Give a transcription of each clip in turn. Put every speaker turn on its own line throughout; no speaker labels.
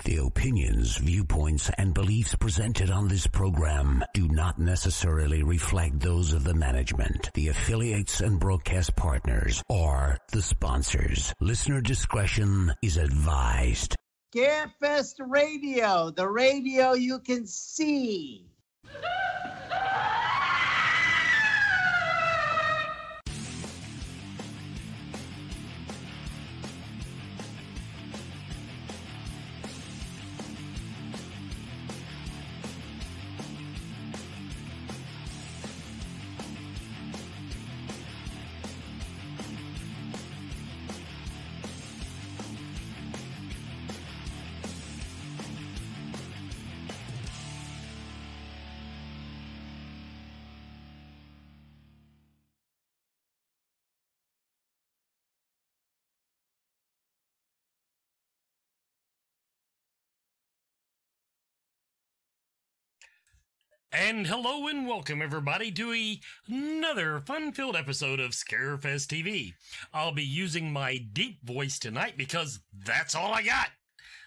The opinions, viewpoints, and beliefs presented on this program do not necessarily reflect those of the management, the affiliates and broadcast partners, or the sponsors. Listener discretion is advised.
Scarefest Radio, the radio you can see.
And hello and welcome everybody to another fun-filled episode of Scarefest TV. I'll be using my deep voice tonight because that's all I got.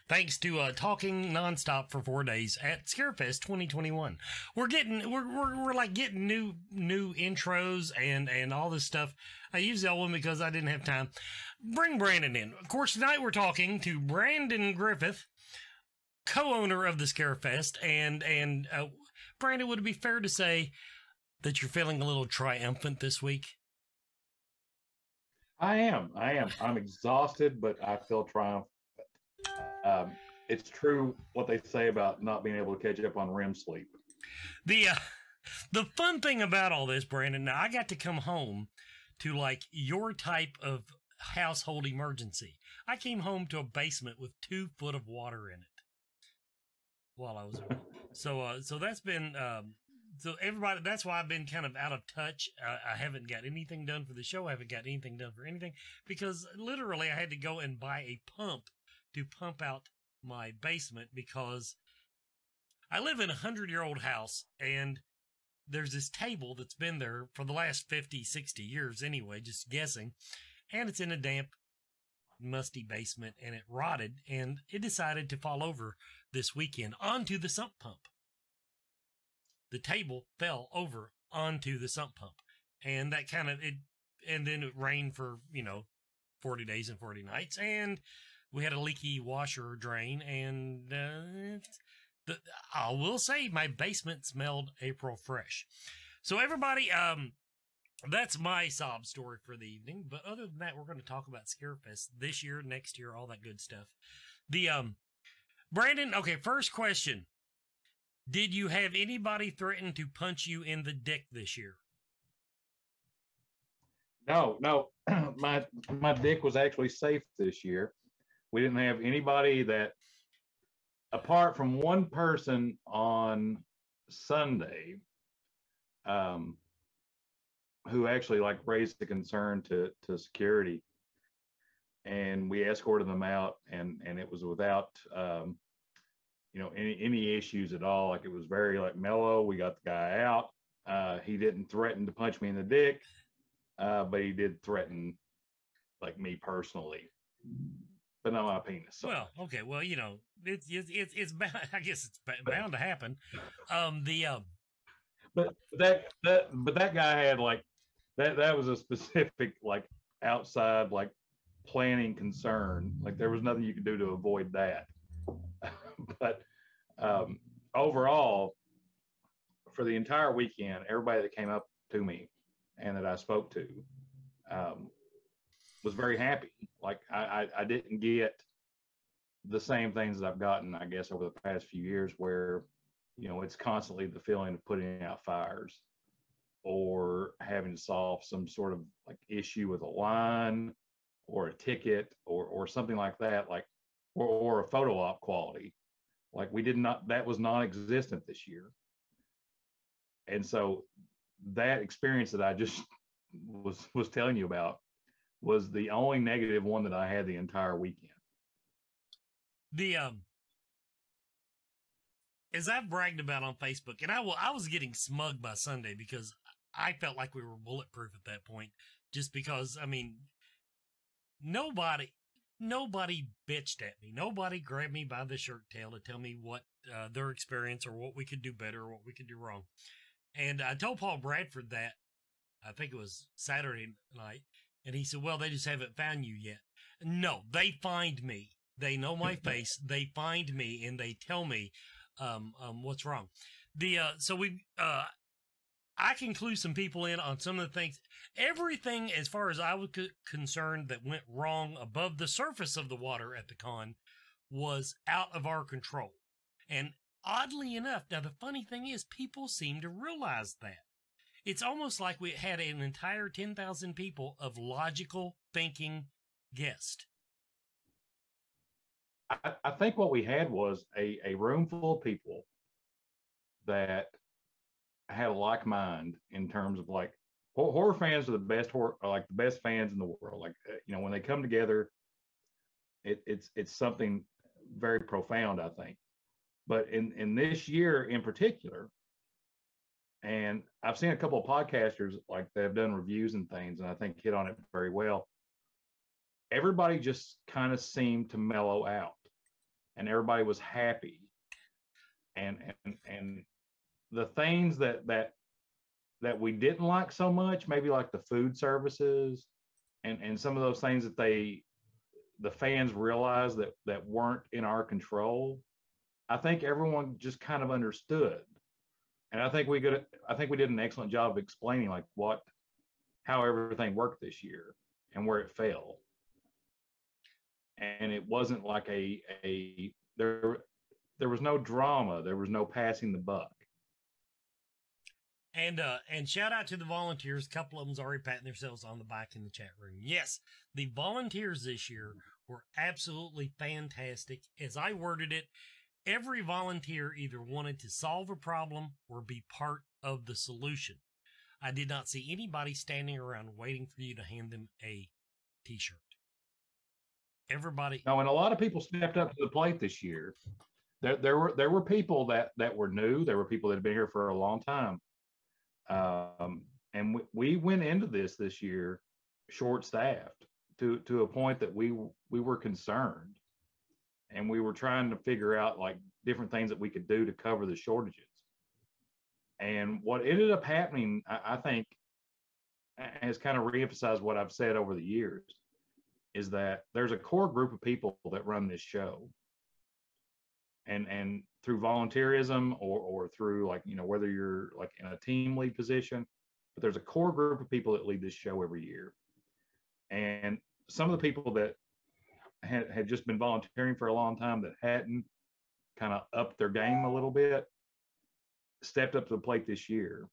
Thanks to talking nonstop for 4 days at Scarefest 2021. We're like getting new intros and all this stuff. I used that one because I didn't have time. Bring Brandon in. Of course, tonight we're talking to Brandon Griffith, co-owner of the Scarefest, and Brandon, would it be fair to say that you're feeling a little triumphant this week?
I am. I'm exhausted, but I feel triumphant. It's true what they say about not being able to catch up on REM sleep.
The fun thing about all this, Brandon, now I got to come home to like your type of household emergency. I came home to a basement with 2 foot of water in it while I was away. So that's been, so everybody, that's why I've been kind of out of touch. I haven't got anything done for the show. I haven't got anything done for anything because literally I had to go and buy a pump to pump out my basement because I live in a 100-year-old house and there's this table that's been there for the last 50, 60 years anyway, just guessing. And it's in a damp, musty basement and it rotted and it decided to fall over this weekend onto the sump pump. The table fell over onto the sump pump and that kind of and then it rained for 40 days and 40 nights and we had a leaky washer drain and I will say my basement smelled April fresh. So everybody, that's my sob story for the evening. But other than that, we're going to talk about Scarefest this year, next year, all that good stuff. Brandon, okay, first question. Did you have anybody threaten to punch you in the dick this year?
No. My dick was actually safe this year. We didn't have anybody that, apart from one person on Sunday, who actually like raised the concern to security, and we escorted them out, and it was without any issues at all. Like it was very like mellow. We got the guy out. He didn't threaten to punch me in the dick, but he did threaten like me personally, but not my penis. So.
Well, okay. Well, it's bound, I guess it's bound to happen.
But that guy had like that was a specific like outside like planning concern. Like there was nothing you could do to avoid that. But overall, for the entire weekend, everybody that came up to me and that I spoke to was very happy. Like I didn't get the same things that I've gotten, I guess, over the past few years where, it's constantly the feeling of putting out fires or having to solve some sort of like issue with a line or a ticket or something like that, like, or a photo op quality. Like that was non-existent this year. And so that experience that I just was telling you about was the only negative one that I had the entire weekend.
As I've bragged about on Facebook, and I was getting smug by Sunday because I felt like we were bulletproof at that point, just because, nobody, nobody bitched at me. Nobody grabbed me by the shirt tail to tell me what their experience or what we could do better or what we could do wrong. And I told Paul Bradford that, I think it was Saturday night, and he said, well, they just haven't found you yet. No, they find me. They know my face. They find me, and they tell me what's wrong. I can clue some people in on some of the things. Everything, as far as I was concerned, that went wrong above the surface of the water at the con was out of our control. And oddly enough, now the funny thing is, people seem to realize that. It's almost like we had an entire 10,000 people of logical thinking guests.
I think what we had was a room full of people that had a like mind in terms of like horror fans are the best fans in the world. Like, when they come together, it's something very profound, I think. But in this year in particular, and I've seen a couple of podcasters like that have done reviews and things, and I think hit on it very well. Everybody just kind of seemed to mellow out, and everybody was happy. And the things that we didn't like so much, maybe like the food services and some of those things that the fans realized that weren't in our control, I think everyone just kind of understood. And I think we did an excellent job of explaining like how everything worked this year and where it fell. And it wasn't like there was no drama, there was no passing the buck.
And shout out to the volunteers. A couple of them's already patting themselves on the back in the chat room. Yes, the volunteers this year were absolutely fantastic. As I worded it, every volunteer either wanted to solve a problem or be part of the solution. I did not see anybody standing around waiting for you to hand them a t-shirt. Everybody.
No, and a lot of people stepped up to the plate this year. There were people that were new. There were people that had been here for a long time. And we went into this year short-staffed to a point that we were concerned, and we were trying to figure out like different things that we could do to cover the shortages. And what ended up happening, I think, has kind of reemphasized what I've said over the years, is that there's a core group of people that run this show. And through volunteerism or through like, whether you're like in a team lead position, but there's a core group of people that lead this show every year. And some of the people that had just been volunteering for a long time that hadn't kind of upped their game a little bit, stepped up to the plate this year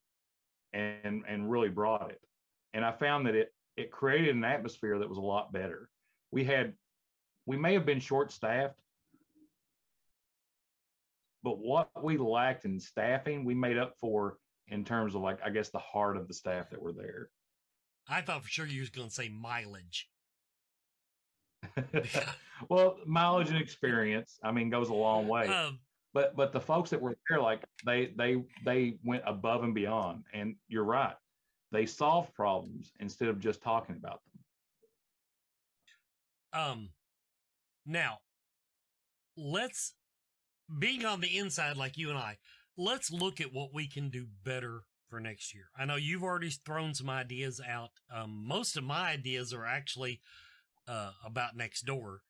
and really brought it. And I found that it created an atmosphere that was a lot better. We may have been short-staffed, but what we lacked in staffing, we made up for in terms of like, I guess, the heart of the staff that were there.
I thought for sure you was going to say mileage.
Well, mileage and experience, I mean, goes a long way. But the folks that were there, like they went above and beyond. And you're right, they solved problems instead of just talking about them.
Now, being on the inside like you and I, let's look at what we can do better for next year. I know you've already thrown some ideas out. Most of my ideas are actually about next door.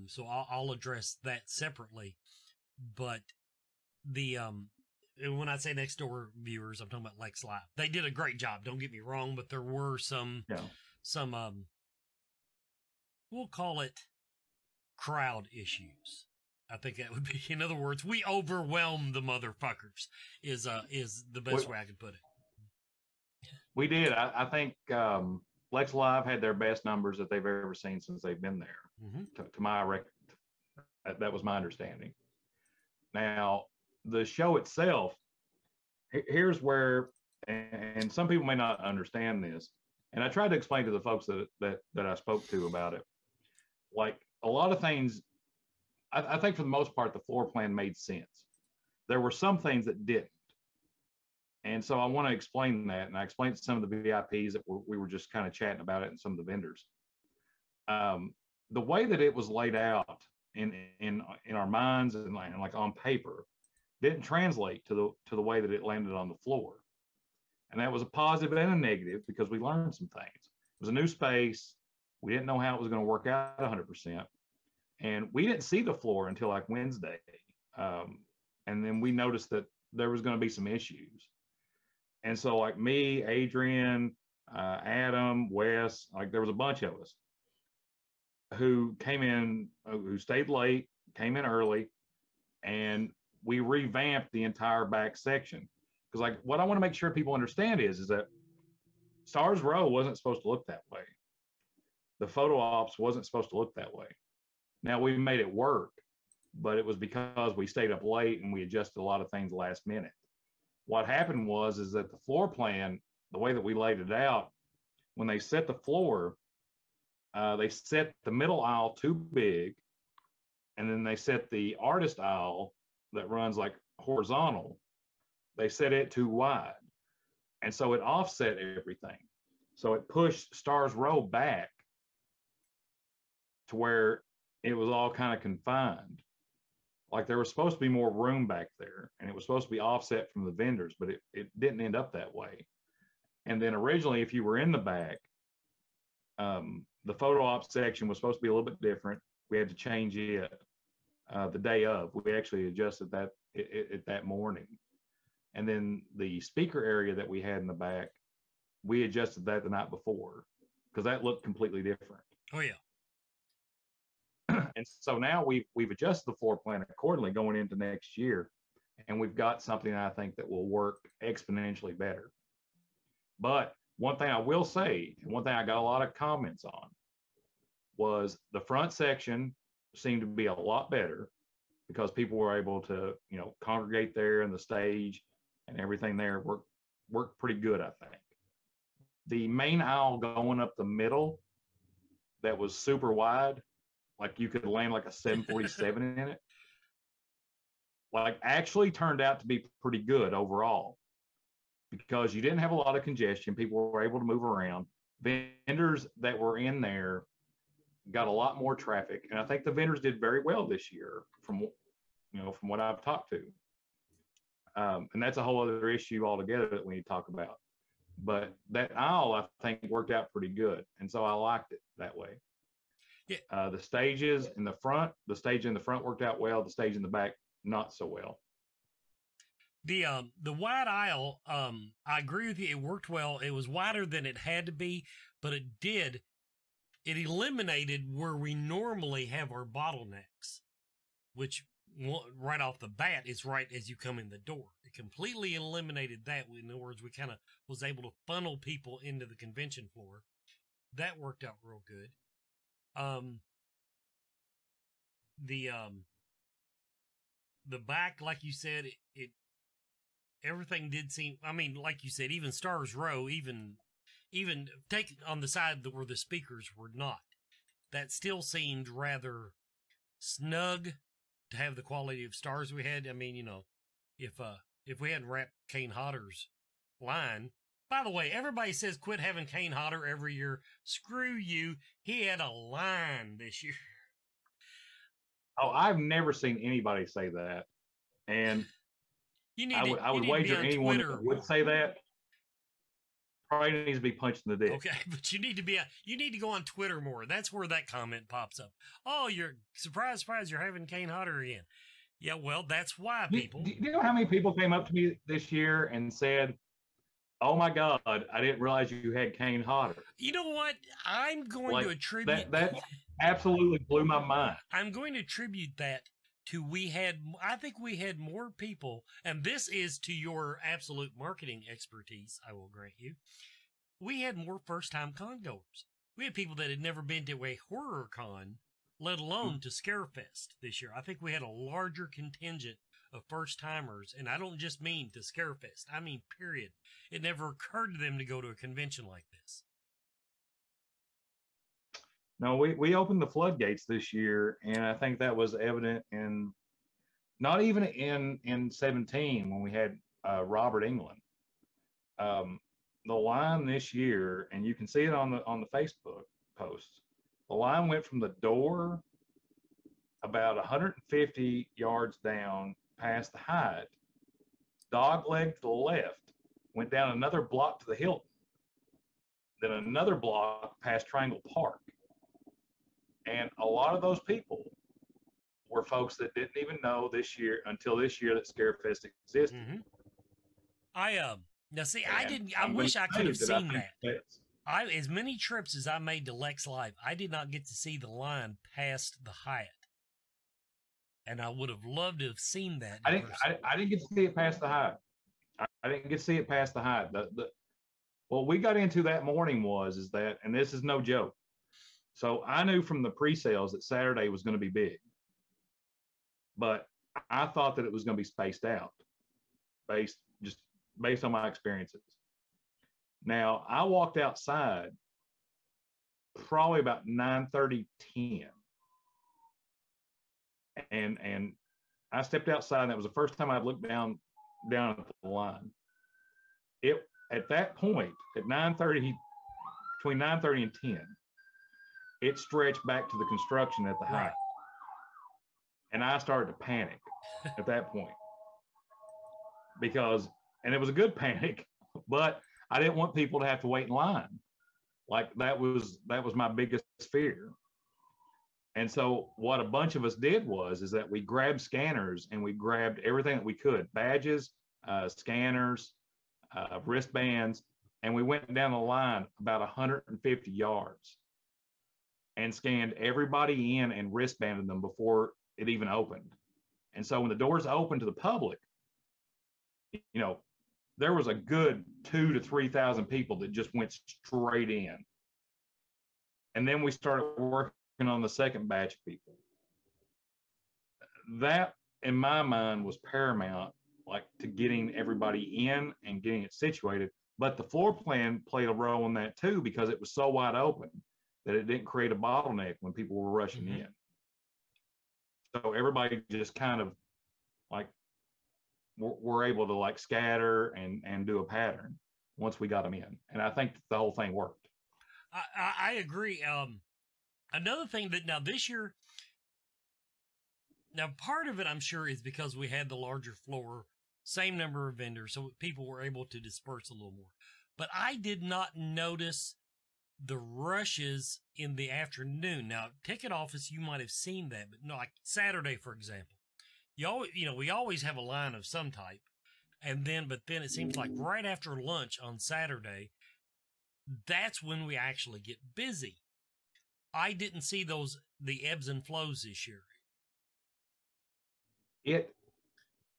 So I'll address that separately. But when I say next door viewers, I'm talking about Lex Live. They did a great job. Don't get me wrong, but there were some we'll call it crowd issues. I think that would be, in other words, we overwhelmed the motherfuckers is the best way I could put it.
We did. I think Lex Live had their best numbers that they've ever seen since they've been there. Mm-hmm. To my record, that was my understanding. Now, the show itself, here's where, and some people may not understand this, and I tried to explain to the folks that I spoke to about it. Like a lot of things, I think for the most part, the floor plan made sense. There were some things that didn't. And so I want to explain that. And I explained to some of the VIPs that we were just kind of chatting about it and some of the vendors. the way that it was laid out in our minds and like on paper didn't translate to the way that it landed on the floor. And that was a positive and a negative because we learned some things. It was a new space. We didn't know how it was going to work out 100%. And we didn't see the floor until like Wednesday. And then we noticed that there was going to be some issues. And so like me, Adrian, Adam, Wes, like there was a bunch of us who came in, who stayed late, came in early, and we revamped the entire back section. Because like what I want to make sure people understand is that Stars Row wasn't supposed to look that way. The photo ops wasn't supposed to look that way. Now we made it work, but it was because we stayed up late and we adjusted a lot of things last minute. What happened is that the floor plan, the way that we laid it out, when they set the floor, they set the middle aisle too big, and then they set the artist aisle that runs like horizontal, they set it too wide. And so it offset everything. So it pushed Stars Row back to where it was all kind of confined. Like there was supposed to be more room back there, and it was supposed to be offset from the vendors, but it didn't end up that way. And then originally, if you were in the back, the photo op section was supposed to be a little bit different. We had to change it the day of. We actually adjusted that that morning. And then the speaker area that we had in the back, we adjusted that the night before because that looked completely different.
Oh yeah.
And so now we've adjusted the floor plan accordingly going into next year, and we've got something I think that will work exponentially better. But one thing I will say, and one thing I got a lot of comments on, was the front section seemed to be a lot better because people were able to, congregate there, and the stage and everything there worked pretty good, I think. The main aisle going up the middle that was super wide, like you could land like a 747 in it, like actually turned out to be pretty good overall because you didn't have a lot of congestion. People were able to move around. Vendors that were in there got a lot more traffic. And I think the vendors did very well this year from what I've talked to. And that's a whole other issue altogether that we need to talk about. But that aisle, I think, worked out pretty good. And so I liked it that way. Yeah. The stages in the front, worked out well. The stage in the back, not so well.
The wide aisle, I agree with you. It worked well. It was wider than it had to be, but it eliminated where we normally have our bottlenecks, which right off the bat is right as you come in the door. It completely eliminated that. In other words, we kind of was able to funnel people into the convention floor. That worked out real good. The back, like you said, everything did seem, like you said, even Stars Row, even take on the side where the speakers were not, that still seemed rather snug to have the quality of stars we had. If we hadn't wrapped Kane Hodder's line. By the way, everybody says quit having Kane Hodder every year. Screw you. He had a line this year.
Oh, I've never seen anybody say that. And I would wager anyone that would say that probably needs to be punched in the dick.
Okay, but you need to go on Twitter more. That's where that comment pops up. Oh, you're surprise, you're having Kane Hodder again. Yeah, well, that's why, people.
Do you know how many people came up to me this year and said, oh my God, I didn't realize you had Kane Hodder.
You know what? I'm going to attribute
that absolutely blew my mind.
I'm going to attribute that to I think we had more people, and this is to your absolute marketing expertise, I will grant you. We had more first-time con goers. We had people that had never been to a horror con, let alone to Scarefest this year. I think we had a larger contingent of first-timers, and I don't just mean to Scarefest. I mean, period. It never occurred to them to go to a convention like this.
No, we opened the floodgates this year, and I think that was evident in not even in 17 when we had Robert England. The line this year, and you can see it on the Facebook posts, The line went from the door about 150 yards down past the Hyatt, dogleg to the left, went down another block to the Hilton, then another block past Triangle Park. And a lot of those people were folks that didn't even know until this year that Scarefest existed.
Mm-hmm. Now see, I wish I could have seen that. As many trips as I made to Lex Live, I did not get to see the line past the Hyatt. And I would have loved to have seen that.
I didn't get to see it past the Hyatt. I didn't get to see it past the Hyatt. What we got into that morning is that, and this is no joke. So I knew from the pre-sales that Saturday was going to be big, but I thought that it was going to be spaced out based on my experiences. Now, I walked outside probably about 9:30, 10. And I stepped outside, and that was the first time I'd looked down at the line. At that point, at 9:30, between 9:30 and 10, it stretched back to the construction at the Hyatt. And I started to panic at that point. And it was a good panic, but I didn't want people to have to wait in line. Like that was my biggest fear. And so what a bunch of us did is that we grabbed scanners and we grabbed everything that we could, badges, scanners, wristbands, and we went down the line about 150 yards and scanned everybody in and wristbanded them before it even opened. And so when the doors opened to the public, there was a good 2,000 to 3,000 people that just went straight in. And then we started working on the second batch of people. That, in my mind, was paramount, like to getting everybody in and getting it situated. But the floor plan played a role in that too, because it was so wide open that it didn't create a bottleneck when people were rushing in. So everybody just kind of like were able to like scatter and do a pattern once we got them in. And I think the whole thing worked.
I agree. Another thing that now this year, now part of it I'm sure is because we had the larger floor, same number of vendors, so people were able to disperse a little more. But I did not notice the rushes in the afternoon. Now, ticket office, you might have seen that, but no, like Saturday, for example, we always have a line of some type, but then it seems like right after lunch on Saturday, that's when we actually get busy. I didn't see the ebbs and flows this year.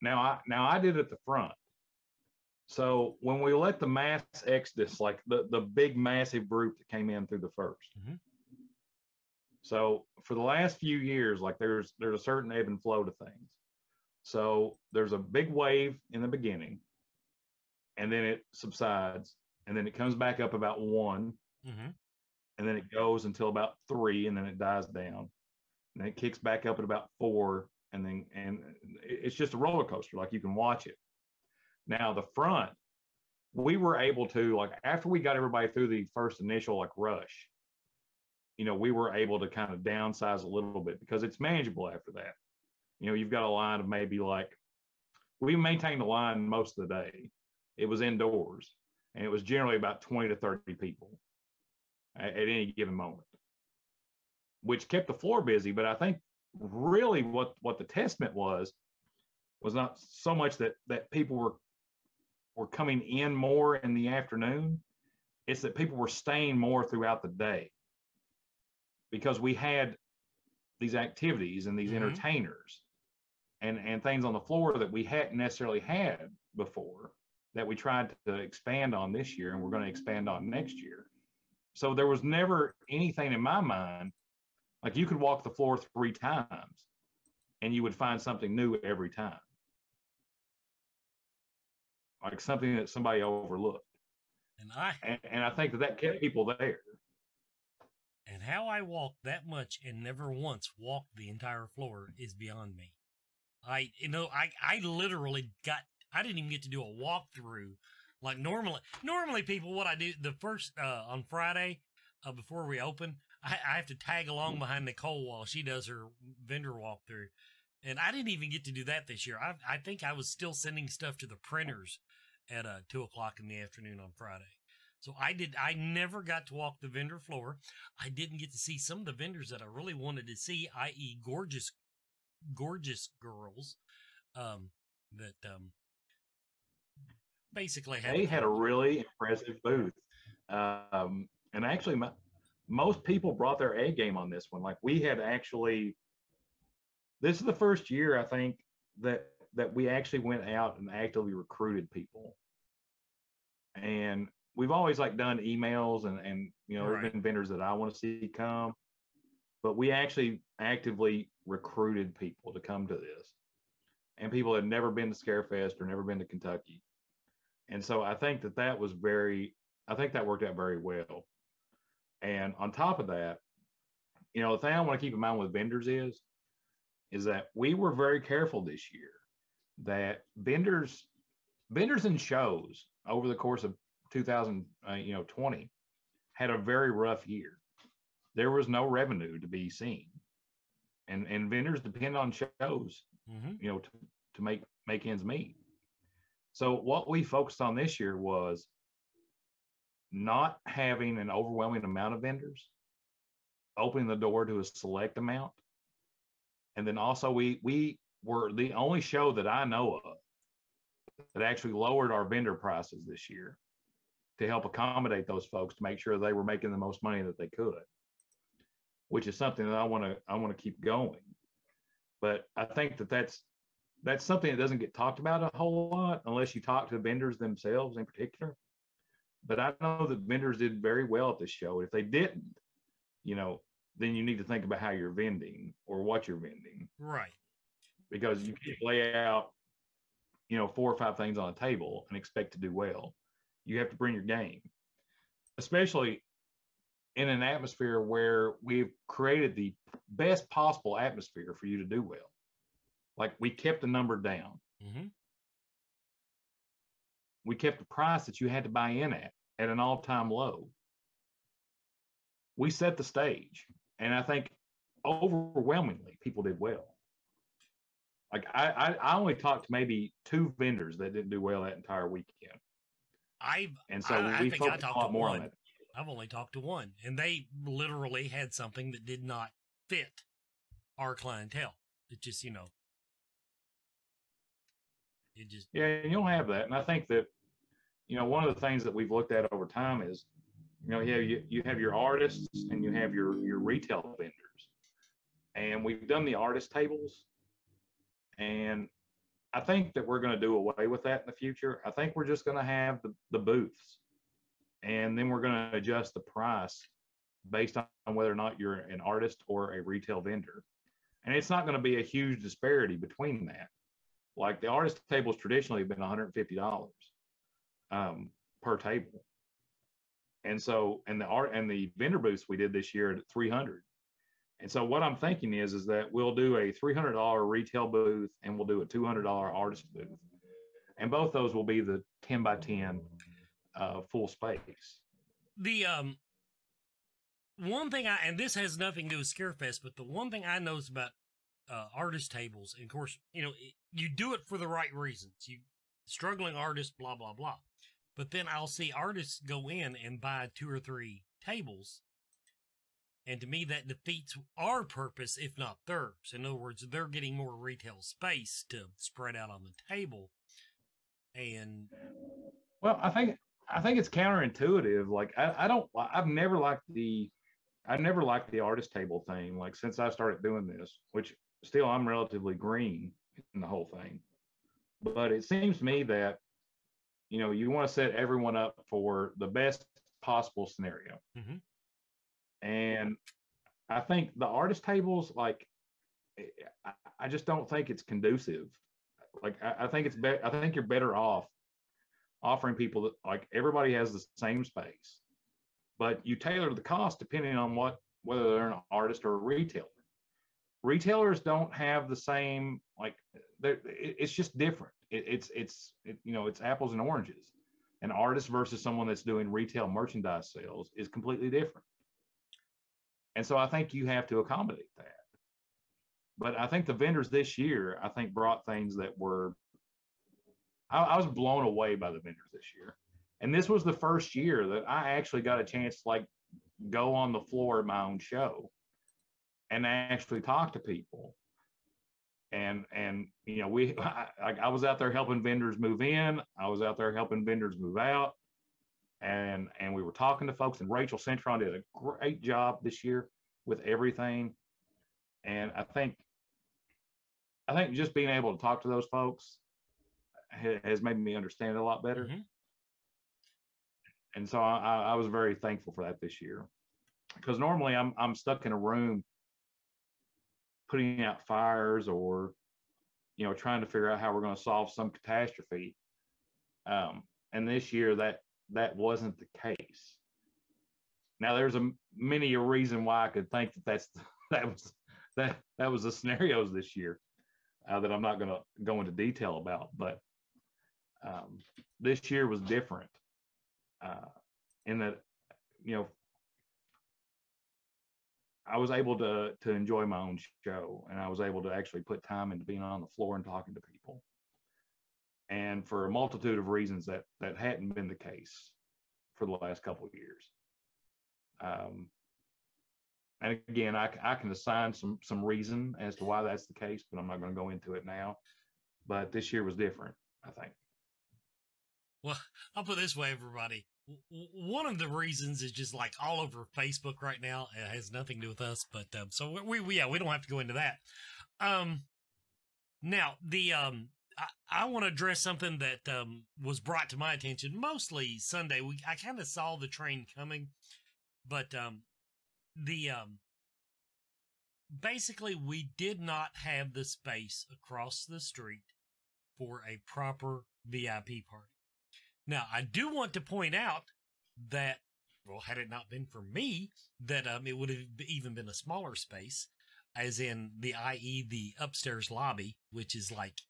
Now I did at the front. So when we let the mass exodus, like the big massive group that came in through the first. Mm-hmm. So for the last few years, like there's a certain ebb and flow to things. So there's a big wave in the beginning, and then it subsides, and then it comes back up about 1, mm-hmm. and then it goes until about 3, and then it dies down, and then it kicks back up at about 4, and it's just a roller coaster. Like you can watch it. Now the front, we were able to, like after we got everybody through the first initial like rush, we were able to kind of downsize a little bit because it's manageable after that. You've got a line of maybe like, we maintained the line most of the day. It was indoors, and it was generally about 20 to 30 people at any given moment, which kept the floor busy. But I think really what the testament was not so much that people were coming in more in the afternoon. It's that people were staying more throughout the day because we had these activities and these mm-hmm. entertainers and things on the floor that we hadn't necessarily had before that we tried to expand on this year, and we're going to expand on next year. So there was never anything in my mind, like you could walk the floor 3 times and you would find something new every time. Like something that somebody overlooked. And I think that kept people there.
And how I walked that much and never once walked the entire floor is beyond me. I literally I didn't even get to do a walkthrough. Like normally people, what I do the first, on Friday, before we open, I have to tag along behind Nicole while she does her vendor walkthrough. And I didn't even get to do that this year. I think I was still sending stuff to the printers at 2:00 in the afternoon on Friday. So I never got to walk the vendor floor. I didn't get to see some of the vendors that I really wanted to see, i.e. gorgeous girls, that, basically
they had a really impressive booth. And actually most people brought their A game on this one. Like we had actually, this is the first year I think that we actually went out and actively recruited people. And we've always like done emails and there's been vendors that I want to see come, but we actually actively recruited people to come to this, and people had never been to Scarefest or never been to Kentucky. And so I think that worked out very well. And on top of that, the thing I want to keep in mind with vendors is that we were very careful this year that vendors and shows over the course of 2020 had a very rough year. There was no revenue to be seen, and vendors depend on shows, to make ends meet. So what we focused on this year was not having an overwhelming amount of vendors, opening the door to a select amount, and then also we were the only show that I know of that actually lowered our vendor prices this year to help accommodate those folks, to make sure they were making the most money that they could, which is something that I want to keep going. But I think that's something that doesn't get talked about a whole lot unless you talk to the vendors themselves in particular. But I know that vendors did very well at this show. If they didn't, then you need to think about how you're vending or what you're vending.
Right.
Because you can't lay out, 4 or 5 things on a table and expect to do well. You have to bring your game, especially in an atmosphere where we've created the best possible atmosphere for you to do well. Like we kept the number down.
Mm-hmm.
We kept the price that you had to buy in at an all-time low. We set the stage, and I think overwhelmingly people did well. Like I only talked to maybe 2 vendors that didn't do well that entire weekend.
I think I talked
a lot more on it.
I've only talked to one, and they literally had something that did not fit our clientele. It just,
Yeah, and you'll have that. And I think that, one of the things that we've looked at over time is, you have your artists and you have your retail vendors. And we've done the artist tables. And I think that we're going to do away with that in the future. I think we're just going to have the booths. And then we're going to adjust the price based on whether or not you're an artist or a retail vendor. And it's not going to be a huge disparity between that. Like the artist tables traditionally have been $150 per table. And so, and the vendor booths we did this year at $300. And so what I'm thinking is that we'll do a $300 retail booth and we'll do a $200 artist booth. And both those will be the 10 by 10 full space.
The one thing and this has nothing to do with Scarefest, but the one thing I notice about artist tables, and of course, you do it for the right reasons. You struggling artists, blah, blah, blah. But then I'll see artists go in and buy 2 or 3 tables. And to me, that defeats our purpose, if not theirs. In other words, they're getting more retail space to spread out on the table. And
well, I think it's counterintuitive. Like I've never liked the artist table thing. Like since I started doing this, which still I'm relatively green in the whole thing. But it seems to me that, you want to set everyone up for the best possible scenario.
Mm-hmm.
And I think the artist tables, like, I just don't think it's conducive. Like, I think I think you're better off offering people that, like, everybody has the same space, but you tailor the cost depending on whether they're an artist or a retailer. Retailers don't have the same, like, it's just different. It's apples and oranges. An artist versus someone that's doing retail merchandise sales is completely different. And so I think you have to accommodate that. But I think the vendors this year, I think, brought things that were, I was blown away by the vendors this year. And this was the first year that I actually got a chance to like go on the floor at my own show and actually talk to people. And you know, I was out there helping vendors move in. I was out there helping vendors move out. And we were talking to folks, and Rachel Centron did a great job this year with everything. And I think just being able to talk to those folks has made me understand it a lot better.
Mm-hmm.
And so I was very thankful for that this year, because normally I'm stuck in a room putting out fires, or, you know, trying to figure out how we're going to solve some catastrophe. And this year that wasn't the case. Now there's many a reason why I could think that was the scenarios this year that I'm not going to go into detail about, but this year was different in that, you know, I was able to enjoy my own show, and I was able to actually put time into being on the floor and talking to people. And for a multitude of reasons that hadn't been the case for the last couple of years. And again, I can assign some reason as to why that's the case, but I'm not going to go into it now. But this year was different, I think.
Well, I'll put it this way, everybody. One of the reasons is just like all over Facebook right now. It has nothing to do with us, but so we don't have to go into that. Now I want to address something that was brought to my attention mostly Sunday. I kind of saw the train coming, but basically we did not have the space across the street for a proper VIP party. Now, I do want to point out that, well, had it not been for me, that it would have even been a smaller space, as in i.e. the upstairs lobby, which is like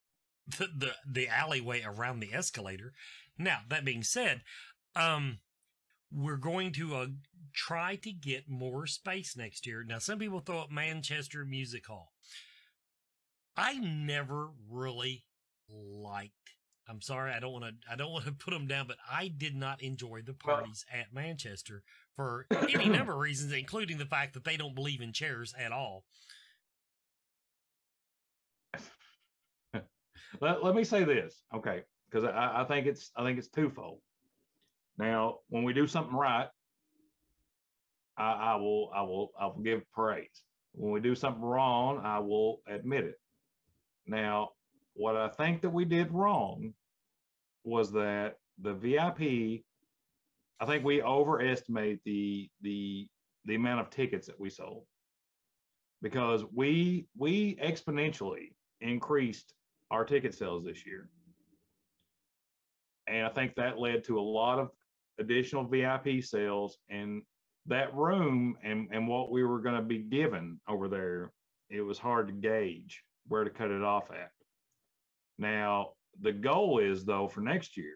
the alleyway around the escalator. Now, that being said, we're going to try to get more space next year. Now, some people throw up Manchester Music Hall. I never really liked. I'm sorry, I don't want to put them down, but I did not enjoy the parties at Manchester for any number of reasons, including the fact that they don't believe in chairs at all.
Let me say this, okay? Because I think it's twofold. Now, when we do something right, I will give praise. When we do something wrong, I will admit it. Now, what I think that we did wrong was that the VIP, I think we overestimate the amount of tickets that we sold, because we exponentially increased our ticket sales this year. And I think that led to a lot of additional VIP sales, and that room and what we were going to be given over there, it was hard to gauge where to cut it off at. Now, the goal is, though, for next year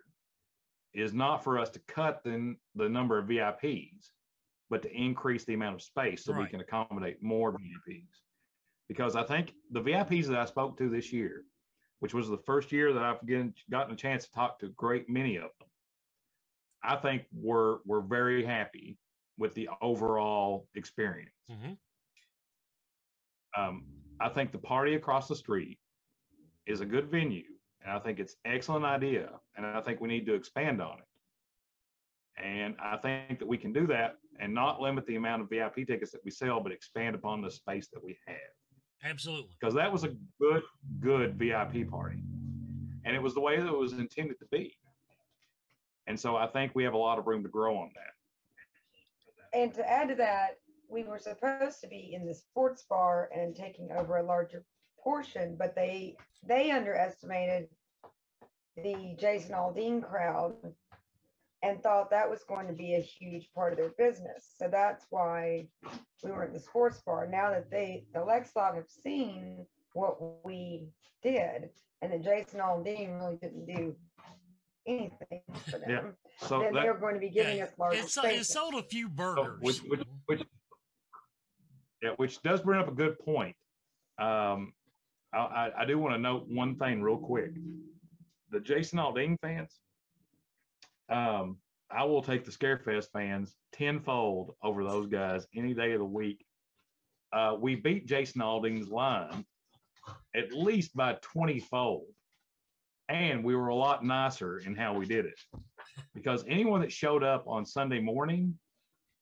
is not for us to cut the number of VIPs, but to increase the amount of space so we can accommodate more VIPs. Because I think the VIPs that I spoke to this year, which was the first year that I've gotten a chance to talk to a great many of them, I think we're very happy with the overall experience.
Mm-hmm.
I think the party across the street is a good venue, and I think it's an excellent idea, and I think we need to expand on it. And I think that we can do that and not limit the amount of VIP tickets that we sell, but expand upon the space that we have.
Absolutely.
Because that was a good VIP party, and it was the way that it was intended to be. And so I think we have a lot of room to grow on that.
And to add to that, we were supposed to be in the sports bar and taking over a larger portion, but they underestimated the Jason Aldean crowd and thought that was going to be a huge part of their business. So that's why we were in the sports bar. Now that the Lexlog have seen what we did, and that Jason Aldean really didn't do anything for them,
so
then they're going to be giving us larger
it
spaces.
sold a few burgers.
Which Yeah, which does bring up a good point. I do want to note one thing real quick. The Jason Aldean fans, I will take the Scarefest fans tenfold over those guys any day of the week. We beat Jason Aldean's line at least by 20-fold. And we were a lot nicer in how we did it. Because anyone that showed up on Sunday morning,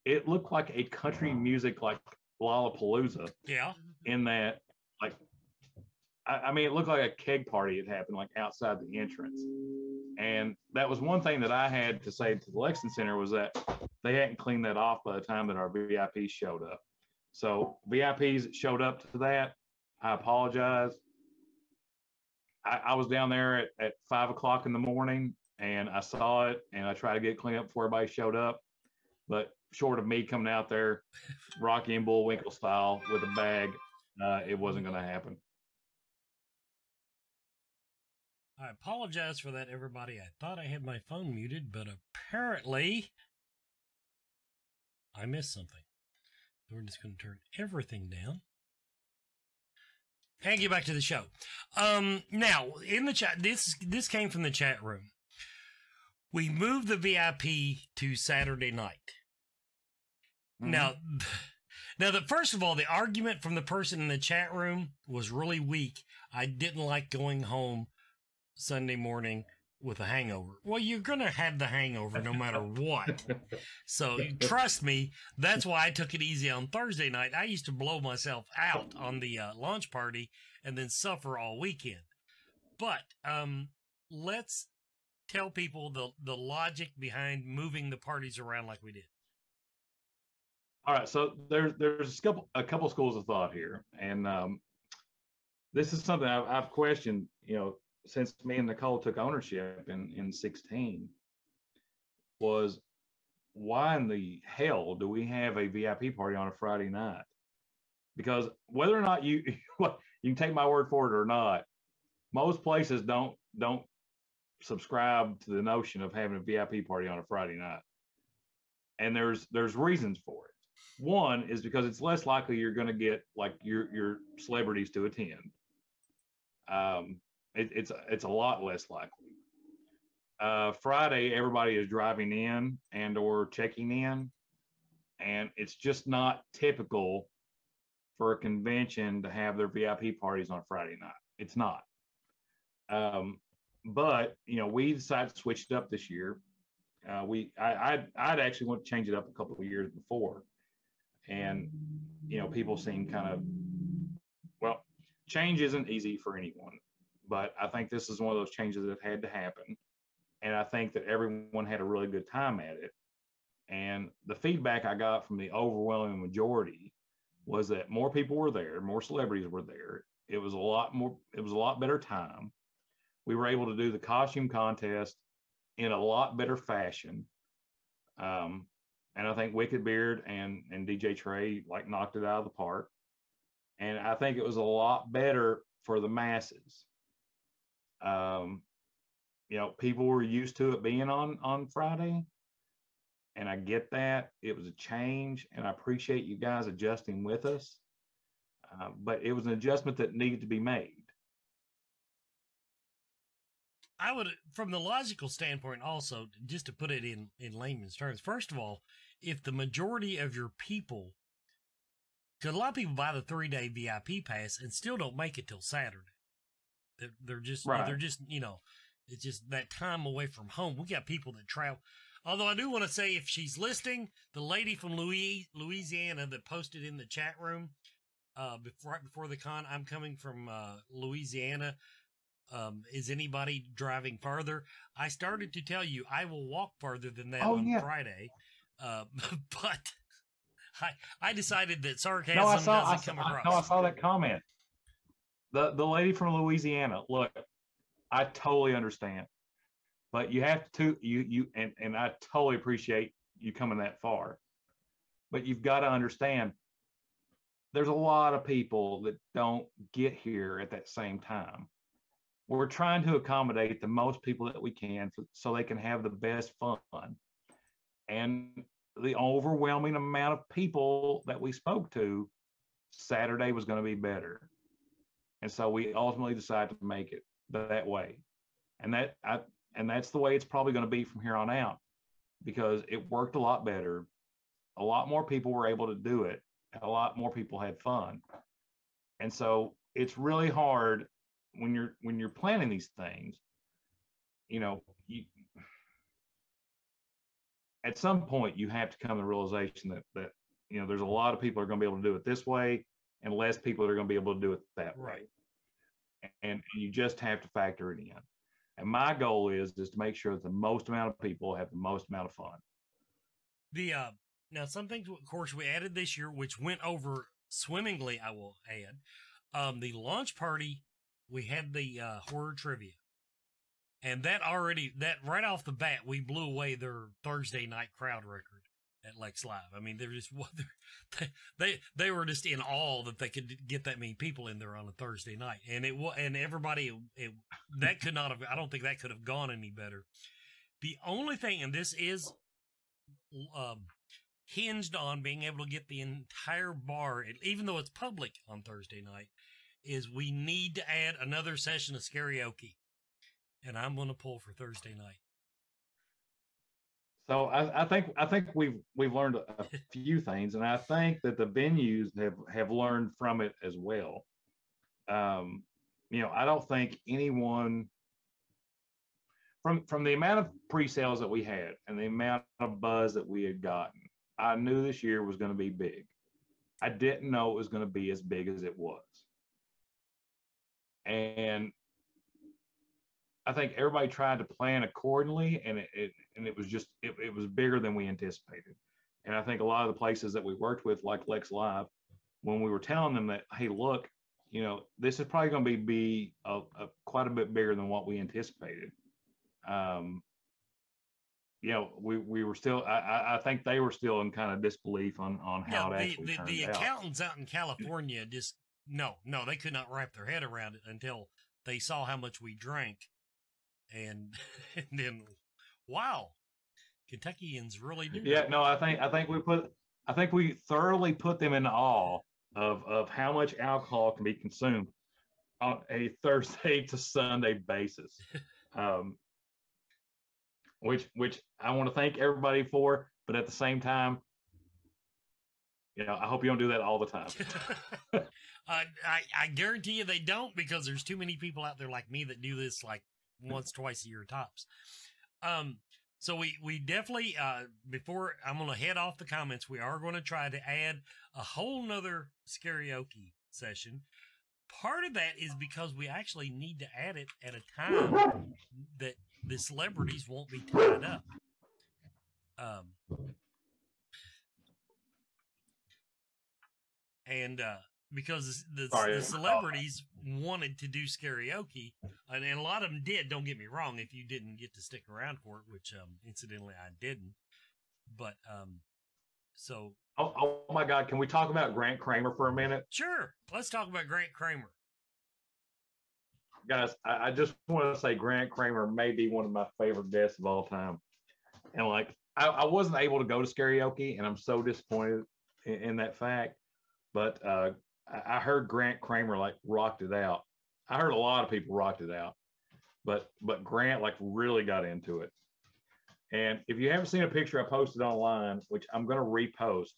it looked like a country music like Lollapalooza.
Yeah.
In that, like, I mean, it looked like a keg party had happened, like outside the entrance. And that was one thing that I had to say to the Lexington Center was that they hadn't cleaned that off by the time that our VIPs showed up. So VIPs that showed up to that, I apologize. I was down there at 5 o'clock in the morning and I saw it and I tried to get it cleaned up before everybody showed up. But short of me coming out there, Rocky and Bullwinkle style with a bag, it wasn't going to happen.
I apologize for that, everybody. I thought I had my phone muted, but apparently I missed something. So we're just going to turn everything down. And get back to the show. Now, in the chat, this came from the chat room. We moved the VIP to Saturday night. Mm-hmm. Now, first of all, the argument from the person in the chat room was really weak. I didn't like going home Sunday morning with a hangover. Well, you're going to have the hangover no matter what. So trust me, that's why I took it easy on Thursday night. I used to blow myself out on the launch party and then suffer all weekend. But let's tell people the logic behind moving the parties around like we did.
All right, so there's a couple schools of thought here, and this is something I've questioned, since me and Nicole took ownership in 16, was why in the hell do we have a VIP party on a Friday night? Because whether or not you can take my word for it or not, most places don't subscribe to the notion of having a VIP party on a Friday night. And there's reasons for it. One is because it's less likely you're going to get like your celebrities to attend. It's a lot less likely. Friday, everybody is driving in and or checking in, and it's just not typical for a convention to have their VIP parties on Friday night. It's not. But we decided to switch it up this year. I'd actually want to change it up a couple of years before, and people seem kind of, well, change isn't easy for anyone. But I think this is one of those changes that had to happen. And I think that everyone had a really good time at it. And the feedback I got from the overwhelming majority was that more people were there, more celebrities were there. It was a lot better time. We were able to do the costume contest in a lot better fashion. And I think Wicked Beard and DJ Trey knocked it out of the park. And I think it was a lot better for the masses. People were used to it being on Friday, and I get that. It was a change, and I appreciate you guys adjusting with us, but it was an adjustment that needed to be made.
I would, from the logical standpoint also, just to put it in layman's terms, first of all, if the majority of your people, because a lot of people buy the 3-day VIP pass and still don't make it till Saturday. They're just,
right.
It's just that time away from home. We got people that travel. Although I do want to say, if she's listening, the lady from Louisiana that posted in the chat room right before the con, I'm coming from Louisiana. Is anybody driving farther? I started to tell you I will walk farther than that on Friday. But I decided that sarcasm doesn't come across.
I saw that comment. The lady from Louisiana, look, I totally understand, but you have to, and I totally appreciate you coming that far, but you've got to understand there's a lot of people that don't get here at that same time. We're trying to accommodate the most people that we can so they can have the best fun. And the overwhelming amount of people that we spoke to Saturday was going to be better. And so we ultimately decided to make it that way. And that's the way it's probably going to be from here on out, because it worked a lot better. A lot more people were able to do it. A lot more people had fun. And so it's really hard when you're planning these things, at some point you have to come to the realization that there's a lot of people are going to be able to do it this way and less people are going to be able to do it that way. And you just have to factor it in. And my goal is to make sure that the most amount of people have the most amount of fun.
Now some things, of course, we added this year, which went over swimmingly, I will add. The launch party, we had the horror trivia. And that right off the bat, we blew away their Thursday night crowd record at Lex Live. I mean, they were just in awe that they could get that many people in there on a Thursday night. And everybody, that could not have, I don't think that could have gone any better. The only thing, and this is hinged on being able to get the entire bar, even though it's public on Thursday night, is we need to add another session of karaoke. And I'm going to pull for Thursday night.
So I think we've learned a few things, and I think that the venues have learned from it as well. I don't think anyone from the amount of pre-sales that we had and the amount of buzz that we had gotten, I knew this year was going to be big. I didn't know it was going to be as big as it was. And I think everybody tried to plan accordingly, and it was bigger than we anticipated. And I think a lot of the places that we worked with, like Lex Live, when we were telling them that, hey, look, this is probably going to be quite a bit bigger than what we anticipated. We were still, I think they were still in kind of disbelief on how it actually turned out.
The accountants out in California just, no, they could not wrap their head around it until they saw how much we drank. And then, wow, Kentuckians really do.
Yeah, no, I think we thoroughly put them in awe of how much alcohol can be consumed on a Thursday to Sunday basis. Which I want to thank everybody for, but at the same time, I hope you don't do that all the time.
I guarantee you they don't, because there's too many people out there like me that do this like once, twice a year tops. So we definitely, before I'm going to head off the comments, we are going to try to add a whole nother karaoke session. Part of that is because we actually need to add it at a time that the celebrities won't be tied up. Because the celebrities wanted to do karaoke, and a lot of them did. Don't get me wrong. If you didn't get to stick around for it, which incidentally I didn't, but so.
Oh my God! Can we talk about Grant Kramer for a minute?
Sure. Let's talk about Grant Kramer.
Guys, I just want to say Grant Kramer may be one of my favorite guests of all time, and I wasn't able to go to karaoke, and I'm so disappointed in that fact. But I heard Grant Kramer rocked it out. I heard a lot of people rocked it out, but Grant really got into it. And if you haven't seen a picture I posted online, which I'm going to repost,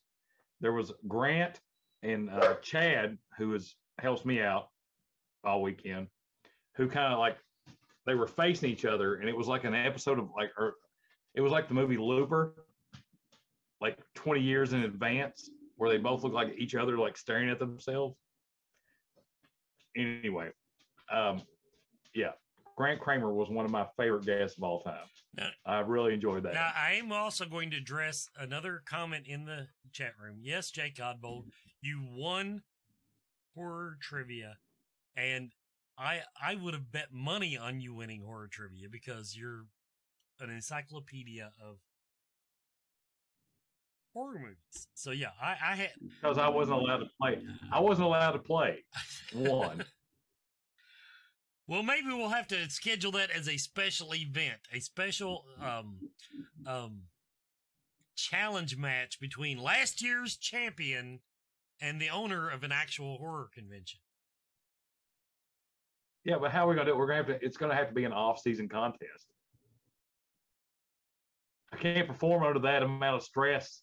there was Grant and Chad, who helps me out all weekend, who kind of they were facing each other, and it was like an episode of it was like the movie Looper, 20 years in advance, where they both look like each other, staring at themselves. Anyway, yeah, Grant Kramer was one of my favorite guests of all time. Now, I really enjoyed that.
Now, I am also going to address another comment in the chat room. Yes, Jake Godbold, you won horror trivia, and I would have bet money on you winning horror trivia because you're an encyclopedia of horror movies. So yeah, I had,
because I wasn't allowed to play. I wasn't allowed to play one.
Well, maybe we'll have to schedule that as a special event, a special challenge match between last year's champion and the owner of an actual horror convention.
Yeah, but how are we going to do it? It's going to have to be an off-season contest. I can't perform under that amount of stress.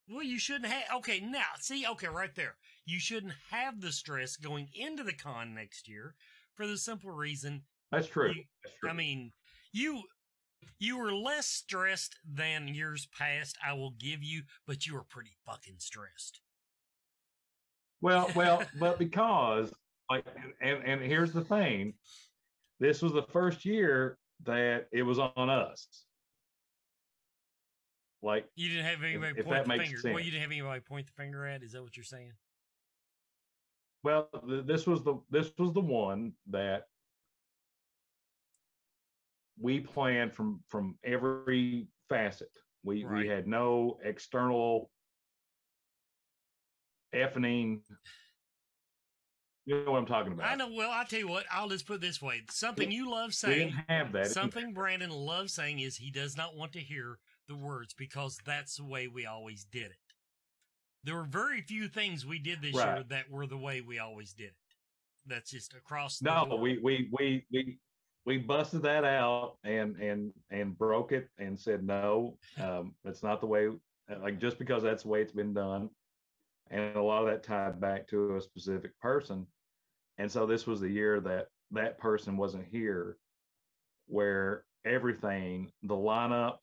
Well, you shouldn't have. Okay, now, see, okay, right there. You shouldn't have the stress going into the con next year for the simple reason.
That's true. That's true.
I mean, you were less stressed than years past, I will give you, but you were pretty fucking stressed.
Well, but because, like, and here's the thing. This was the first year that it was on us. Like,
you didn't have anybody
if
point
that
the
makes
finger.
sense.
Well, you didn't have anybody point the finger at. Is that what you're saying?
Well, this was the one that we planned from every facet. We had no external effing. You know what I'm talking about.
I know. Well, I'll tell you what. I'll just put it this way. Something you love saying.
We didn't have that.
Something Brandon loves saying is he does not want to hear the words because that's the way we always did it. There were very few things we did this year that were the way we always did it. That's just across the board.
We busted that out and broke it and said no, that's not the way. Like, just because that's the way it's been done, and a lot of that tied back to a specific person. And so this was the year that person wasn't here, where everything, the lineup,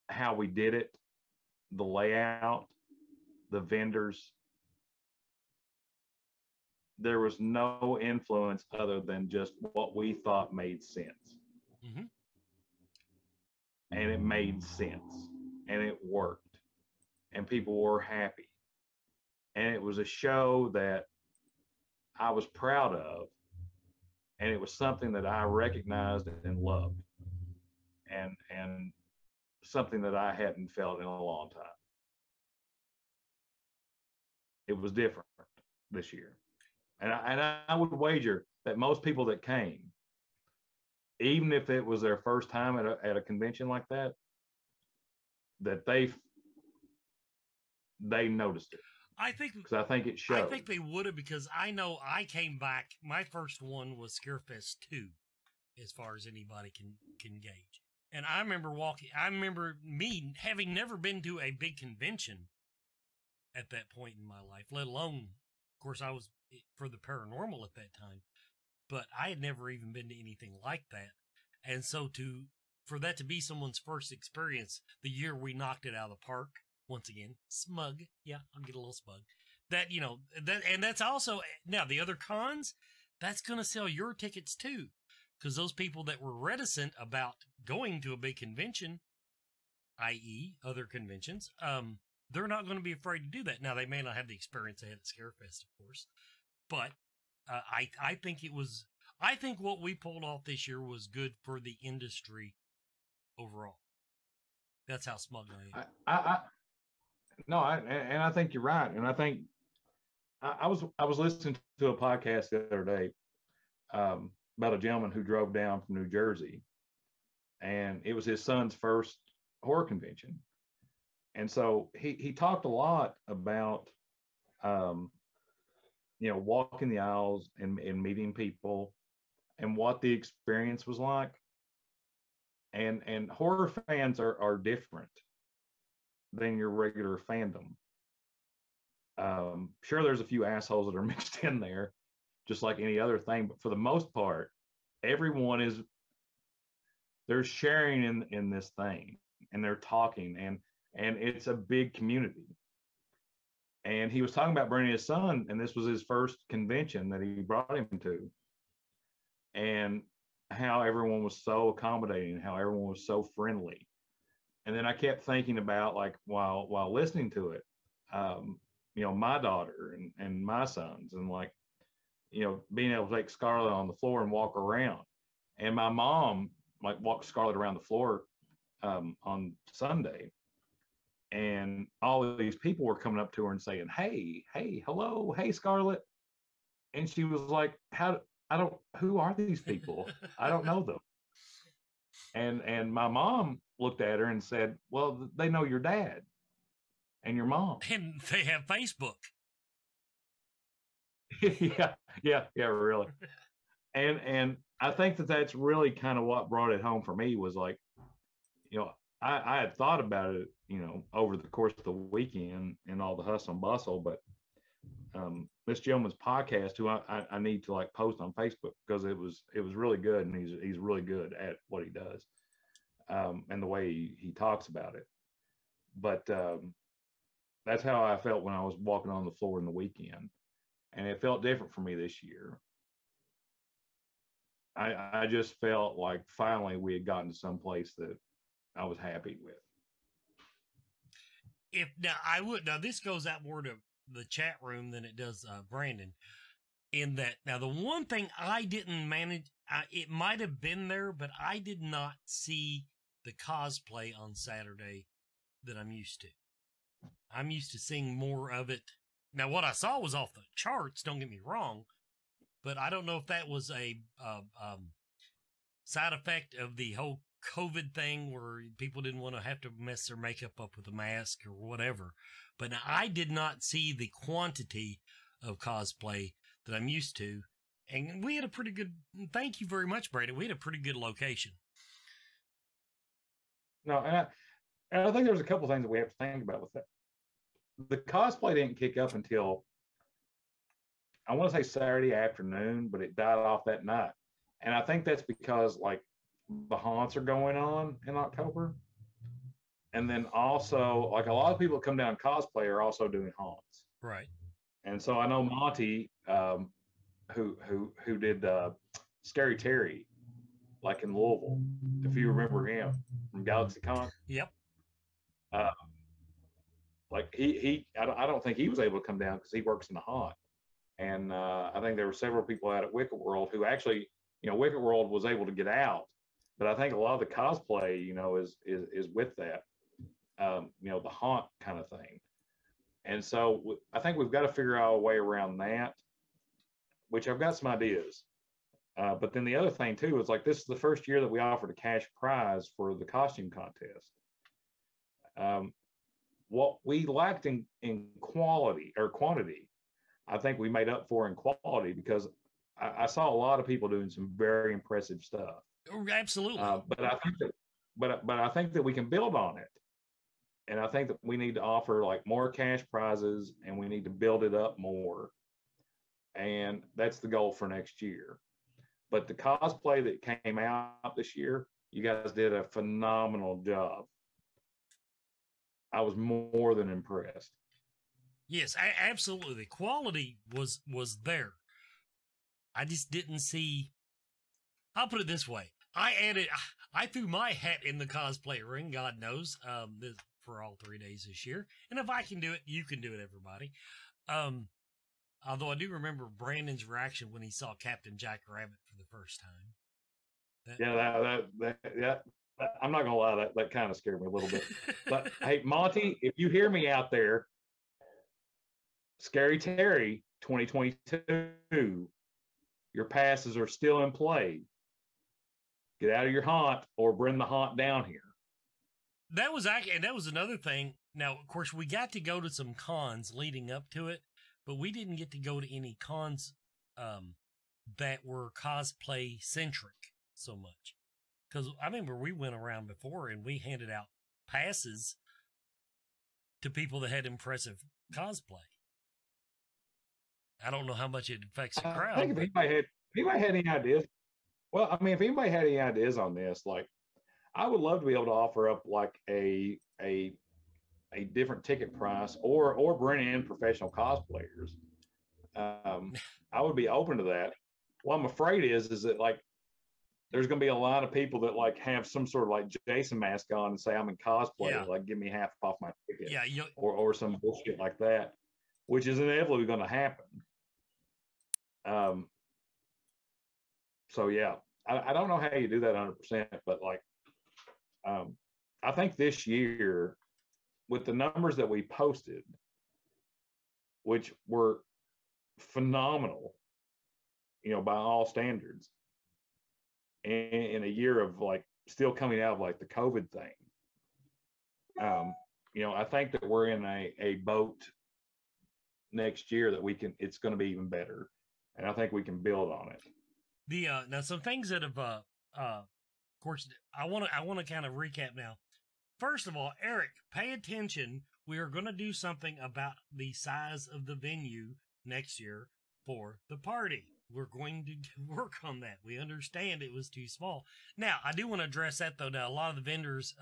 how we did it, the layout, the vendors, there was no influence other than just what we thought made sense.
Mm-hmm.
And it made sense, and it worked, and people were happy. And it was a show that I was proud of, and it was something that I recognized and loved, and something that I hadn't felt in a long time. It was different this year. And I would wager that most people that came, even if it was their first time at a convention like that, that they noticed it.
I think it showed. I think they would have, because I know I came back. My first one was Scarefest 2, as far as anybody can gauge. And I remember me having never been to a big convention at that point in my life, let alone, of course, I was for the paranormal at that time, but I had never even been to anything like that. And so for that to be someone's first experience, the year we knocked it out of the park, once again, smug. Yeah, I'll get a little smug. And that's also, now the other cons, that's going to sell your tickets too. Because those people that were reticent about going to a big convention, i.e. other conventions, they're not going to be afraid to do that. Now, they may not have the experience they had at Scarefest, of course. But I think what we pulled off this year was good for the industry overall. That's how smug I am.
I think you're right. And I think I was listening to a podcast the other day about a gentleman who drove down from New Jersey, and it was his son's first horror convention. And so he talked a lot about, walking the aisles and meeting people and what the experience was like. And horror fans are different than your regular fandom. Sure, there's a few assholes that are mixed in there, just like any other thing. But for the most part, everyone they're sharing in this thing, and they're talking, and it's a big community. And he was talking about bringing his son, and this was his first convention that he brought him to, and how everyone was so accommodating, how everyone was so friendly. And then I kept thinking about, like, while listening to it, my daughter and my sons, and, like, being able to take Scarlett on the floor and walk around. And my mom, like, walked Scarlett around the floor on Sunday. And all of these people were coming up to her and saying, hey, hello, hey, Scarlett. And she was like, who are these people? I don't know them. And my mom looked at her and said, well, they know your dad. and your mom.
And they have Facebook.
yeah, really. And I think that's really kind of what brought it home for me was like, I had thought about it, over the course of the weekend and all the hustle and bustle, but this gentleman's podcast, who I need to like post on Facebook because it was really good, and he's really good at what he does, and the way he talks about it. But that's how I felt when I was walking on the floor in the weekend, and it felt different for me this year. I just felt like finally we had gotten to some place that I was happy with.
Now this goes out more to the chat room than it does Brandon, in that now the one thing I didn't manage, it might have been there, but I did not see the cosplay on Saturday that I'm used to. I'm used to seeing more of it. Now what I saw was off the charts, don't get me wrong, but I don't know if that was a side effect of the whole COVID thing where people didn't want to have to mess their makeup up with a mask or whatever. But now, I did not see the quantity of cosplay that I'm used to. And we had a pretty good, thank you very much, Brandon. We had a pretty good location.
No, and I think there's a couple things that we have to think about with that. The cosplay didn't kick up until, I want to say Saturday afternoon, but it died off that night. And I think that's because like the haunts are going on in October. And then also like a lot of people that come down cosplay are also doing haunts.
Right.
And so I know Monty, who did Scary Terry, like in Louisville, if you remember him from GalaxyCon.
Yep.
Like I don't think he was able to come down because he works in the haunt. And I think there were several people out at Wicked World who actually, Wicked World was able to get out, but I think a lot of the cosplay, is with that, the haunt kind of thing. And so I think we've got to figure out a way around that, which I've got some ideas. But then the other thing too is like this is the first year that we offered a cash prize for the costume contest. What we lacked in quality or quantity, I think we made up for in quality because I saw a lot of people doing some very impressive stuff.
Absolutely.
But I think that we can build on it. And I think that we need to offer like more cash prizes and we need to build it up more. And that's the goal for next year. But the cosplay that came out this year, you guys did a phenomenal job. I was more than impressed.
Yes, absolutely. The quality was there. I just didn't see. I'll put it this way: I threw my hat in the cosplay ring. God knows, for all 3 days this year. And if I can do it, you can do it, everybody. Although I do remember Brandon's reaction when he saw Captain Jack Rabbit for the first time.
Yeah, I'm not gonna lie, that kind of scared me a little bit. But hey, Monty, if you hear me out there, Scary Terry 2022, your passes are still in play. Get out of your haunt or bring the haunt down here.
That was another thing. Now, of course, we got to go to some cons leading up to it, but we didn't get to go to any cons that were cosplay centric so much. Because I remember we went around before and we handed out passes to people that had impressive cosplay. I don't know how much it affects the crowd.
I think if anybody had any ideas, well, I mean, if anybody had any ideas on this, like, I would love to be able to offer up like a different ticket price or bring in professional cosplayers. I would be open to that. What I'm afraid is that like there's going to be a lot of people that like have some sort of like Jason mask on and say I'm in cosplay, like give me half off my ticket, or some bullshit like that, which is inevitably going to happen. So yeah, I don't know how you do that 100%, but like, I think this year with the numbers that we posted, which were phenomenal, by all standards, in a year of like still coming out of like the COVID thing, I think that we're in a boat next year that it's going to be even better. And I think we can build on it.
Now some things that have, of course, I want to kind of recap now. First of all, Eric, pay attention. We are going to do something about the size of the venue next year for the party. We're going to work on that. We understand it was too small. Now, I do want to address that though. Now, a lot of the vendors,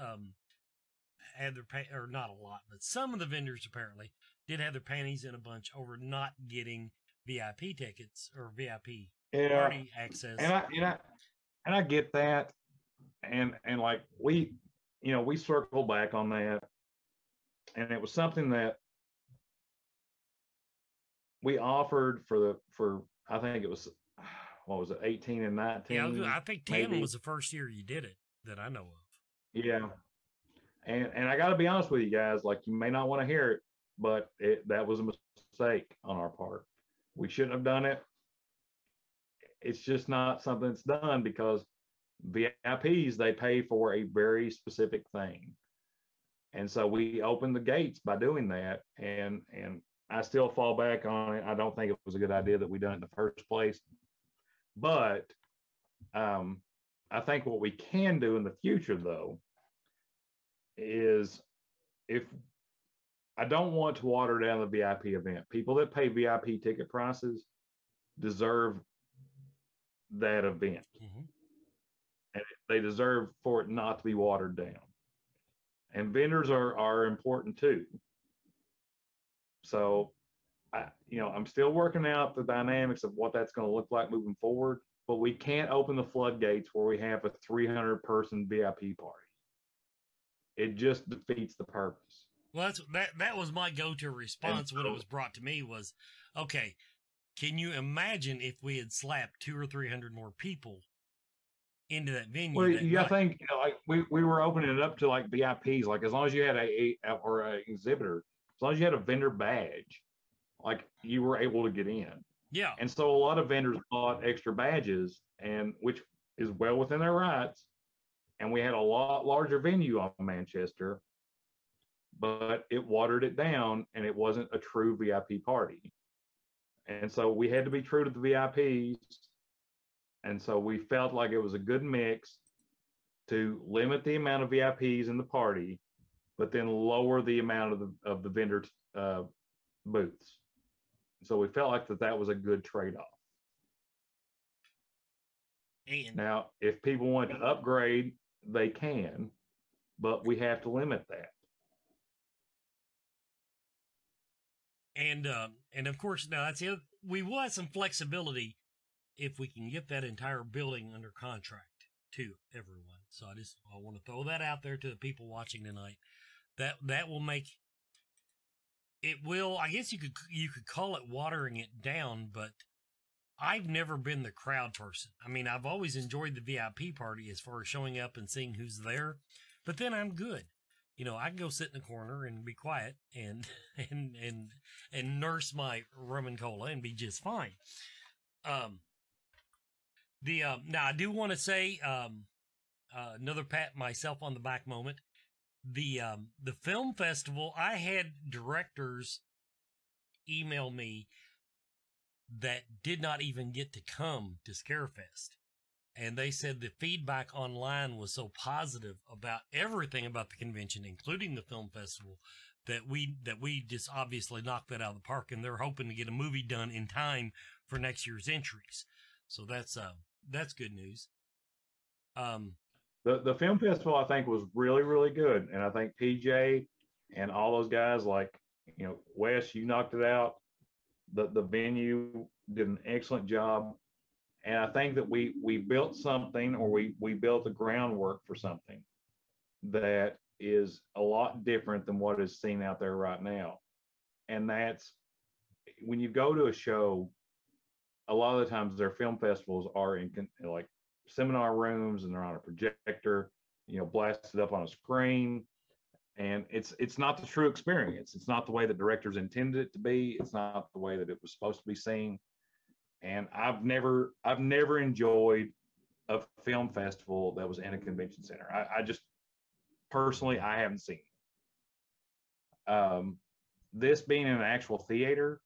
had or not a lot, but some of the vendors apparently did have their panties in a bunch over not getting VIP tickets or VIP party access.
And I get that. And like we circled back on that, and it was something that we offered for I think it was, what was it, 18 and 19?
Yeah, I think 10 maybe was the first year you did it that I know of.
Yeah. And I got to be honest with you guys, like, you may not want to hear it, but that was a mistake on our part. We shouldn't have done it. It's just not something that's done, because VIPs, they pay for a very specific thing. And so we opened the gates by doing that. And I still fall back on it. I don't think it was a good idea that we done it in the first place. But I think what we can do in the future, though, is, if I don't want to water down the VIP event. People that pay VIP ticket prices deserve that event. Mm-hmm. And they deserve for it not to be watered down. And vendors are important too. So, I'm still working out the dynamics of what that's going to look like moving forward, but we can't open the floodgates where we have a 300-person VIP party. It just defeats the purpose.
Well, that was my go-to response when it was brought to me was, okay, can you imagine if we had slapped 200 or 300 more people into that venue?
Well, I think like we were opening it up to like VIPs, like as long as you had a exhibitor, as long as you had a vendor badge, like you were able to get in.
Yeah.
And so a lot of vendors bought extra badges, and which is well within their rights. And we had a lot larger venue on Manchester, but it watered it down, and it wasn't a true VIP party. And so we had to be true to the VIPs. And so we felt like it was a good mix to limit the amount of VIPs in the party, but then lower the amount of the vendor booths. So we felt like that was a good trade-off.
And
now, if people want to upgrade, they can, but we have to limit that.
And of course, now that's it. We will have some flexibility if we can get that entire building under contract to everyone. So I want to throw that out there to the people watching tonight. That will make it will. I guess you could call it watering it down, but I've never been the crowd person. I mean, I've always enjoyed the VIP party as far as showing up and seeing who's there, but then I'm good. I can go sit in the corner and be quiet and nurse my rum and cola and be just fine. Now I do want to say another pat myself on the back moment. The film festival, I had directors email me that did not even get to come to Scarefest. And they said the feedback online was so positive about everything about the convention, including the film festival, that we just obviously knocked that out of the park. And they're hoping to get a movie done in time for next year's entries. So that's good news.
The film festival, I think, was really, really good. And I think PJ and all those guys, like, Wes, you knocked it out. The venue did an excellent job. And I think that we built something, or we built the groundwork for something that is a lot different than what is seen out there right now. And that's when you go to a show, a lot of the times their film festivals are in like seminar rooms, and they're on a projector, blasted up on a screen. And it's not the true experience. It's not the way the directors intended it to be. It's not the way that it was supposed to be seen. And I've never enjoyed a film festival that was in a convention center. I just personally, I haven't seen it. This being an actual theater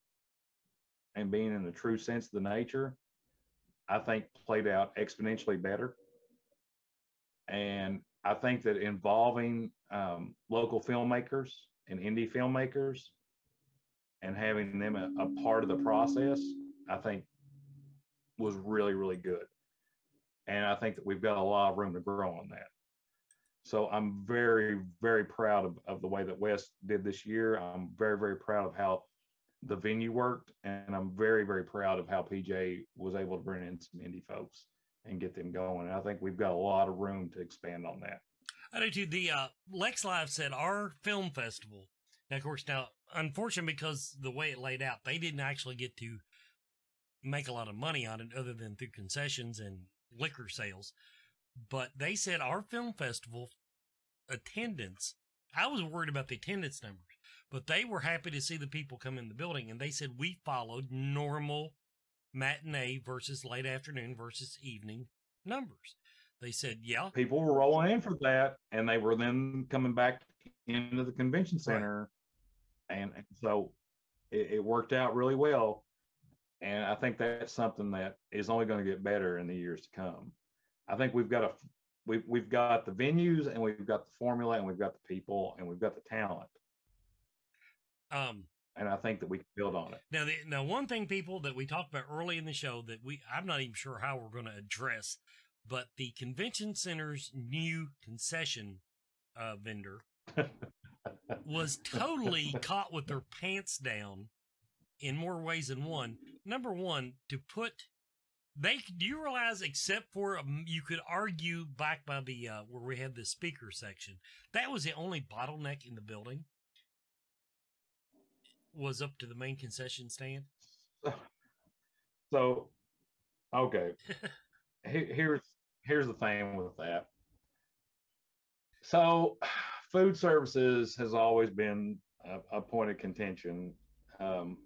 and being in the true sense of the nature, I think played out exponentially better. And I think that involving local filmmakers and indie filmmakers and having them a part of the process, I think was really, really good. And I think that we've got a lot of room to grow on that. So I'm very, very proud of the way that Wes did this year. I'm very, very proud of how the venue worked. And I'm very, very proud of how PJ was able to bring in some indie folks and get them going. And I think we've got a lot of room to expand on that.
I do too. The Lex Live said our film festival. Now, of course, unfortunately, because the way it laid out, they didn't actually get to make a lot of money on it other than through concessions and liquor sales. But they said our film festival attendance, I was worried about the attendance numbers, but they were happy to see the people come in the building. And they said we followed normal matinee versus late afternoon versus evening numbers. They said, yeah.
People were rolling in for that, and they were then coming back into the convention center. Right. And so it worked out really well. And I think that's something that is only going to get better in the years to come. I think we've got the venues, and we've got the formula, and we've got the people, and we've got the talent. And I think that we can build on it.
Now, one thing, people, that we talked about early in the show that I'm not even sure how we're going to address, but the convention center's new concession vendor was totally caught with their pants down in more ways than one. Number one, do you realize, except for you could argue back by the where we had the speaker section, that was the only bottleneck in the building, was up to the main concession stand.
So okay. Here's the thing with that. So food services has always been a point of contention. And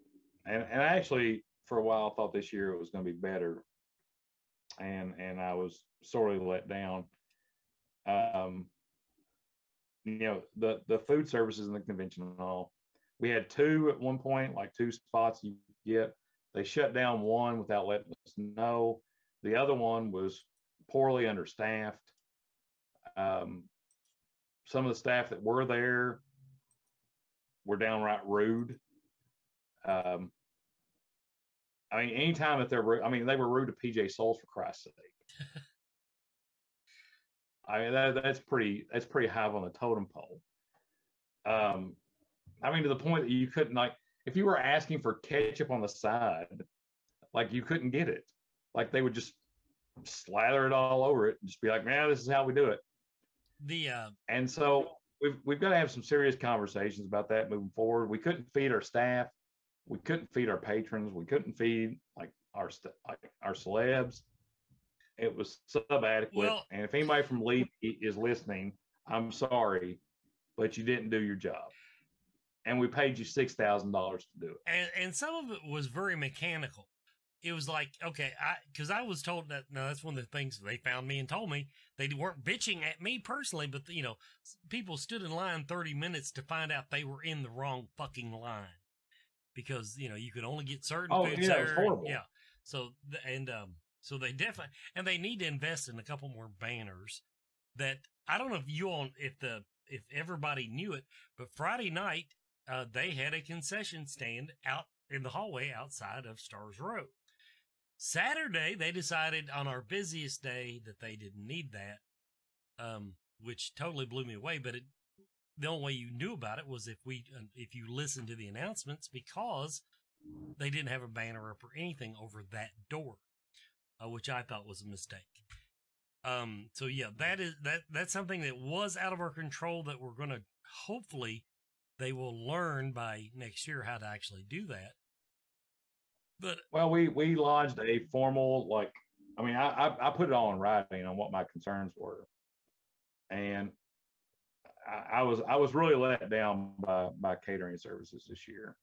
actually, for a while, I thought this year it was going to be better. And I was sorely let down. The food services in the convention hall, we had two at one point, like two spots you get. They shut down one without letting us know. The other one was poorly understaffed. Some of the staff that were there were downright rude. Anytime that they were rude to PJ Souls, for Christ's sake. That's pretty high on the totem pole. To the point that you couldn't, like, if you were asking for ketchup on the side, like, you couldn't get it. Like, they would just slather it all over it and just be like, man, this is how we do it. And so we've got to have some serious conversations about that moving forward. We couldn't feed our staff. We couldn't feed our patrons. We couldn't feed our celebs. It was subadequate. Well, and if anybody from Lee is listening, I'm sorry, but you didn't do your job. And we paid you $6,000 to do it.
And some of it was very mechanical. It was like, okay, because I was told that, that's one of the things they found me and told me. They weren't bitching at me personally, but, people stood in line 30 minutes to find out they were in the wrong fucking line. Because, you could only get certain foods there.
It was horrible.
Yeah. So they definitely, and they need to invest in a couple more banners that, I don't know if everybody knew it, but Friday night, they had a concession stand out in the hallway outside of Stars Row. Saturday, they decided on our busiest day that they didn't need that, which totally blew me away. But the only way you knew about it was if you listened to the announcements, because they didn't have a banner up or anything over that door, which I thought was a mistake. So yeah, that's something that was out of our control that we're going to, hopefully they will learn by next year how to actually do that. But
we lodged a formal, I put it all in writing on what my concerns were. And I was really let down by catering services this year,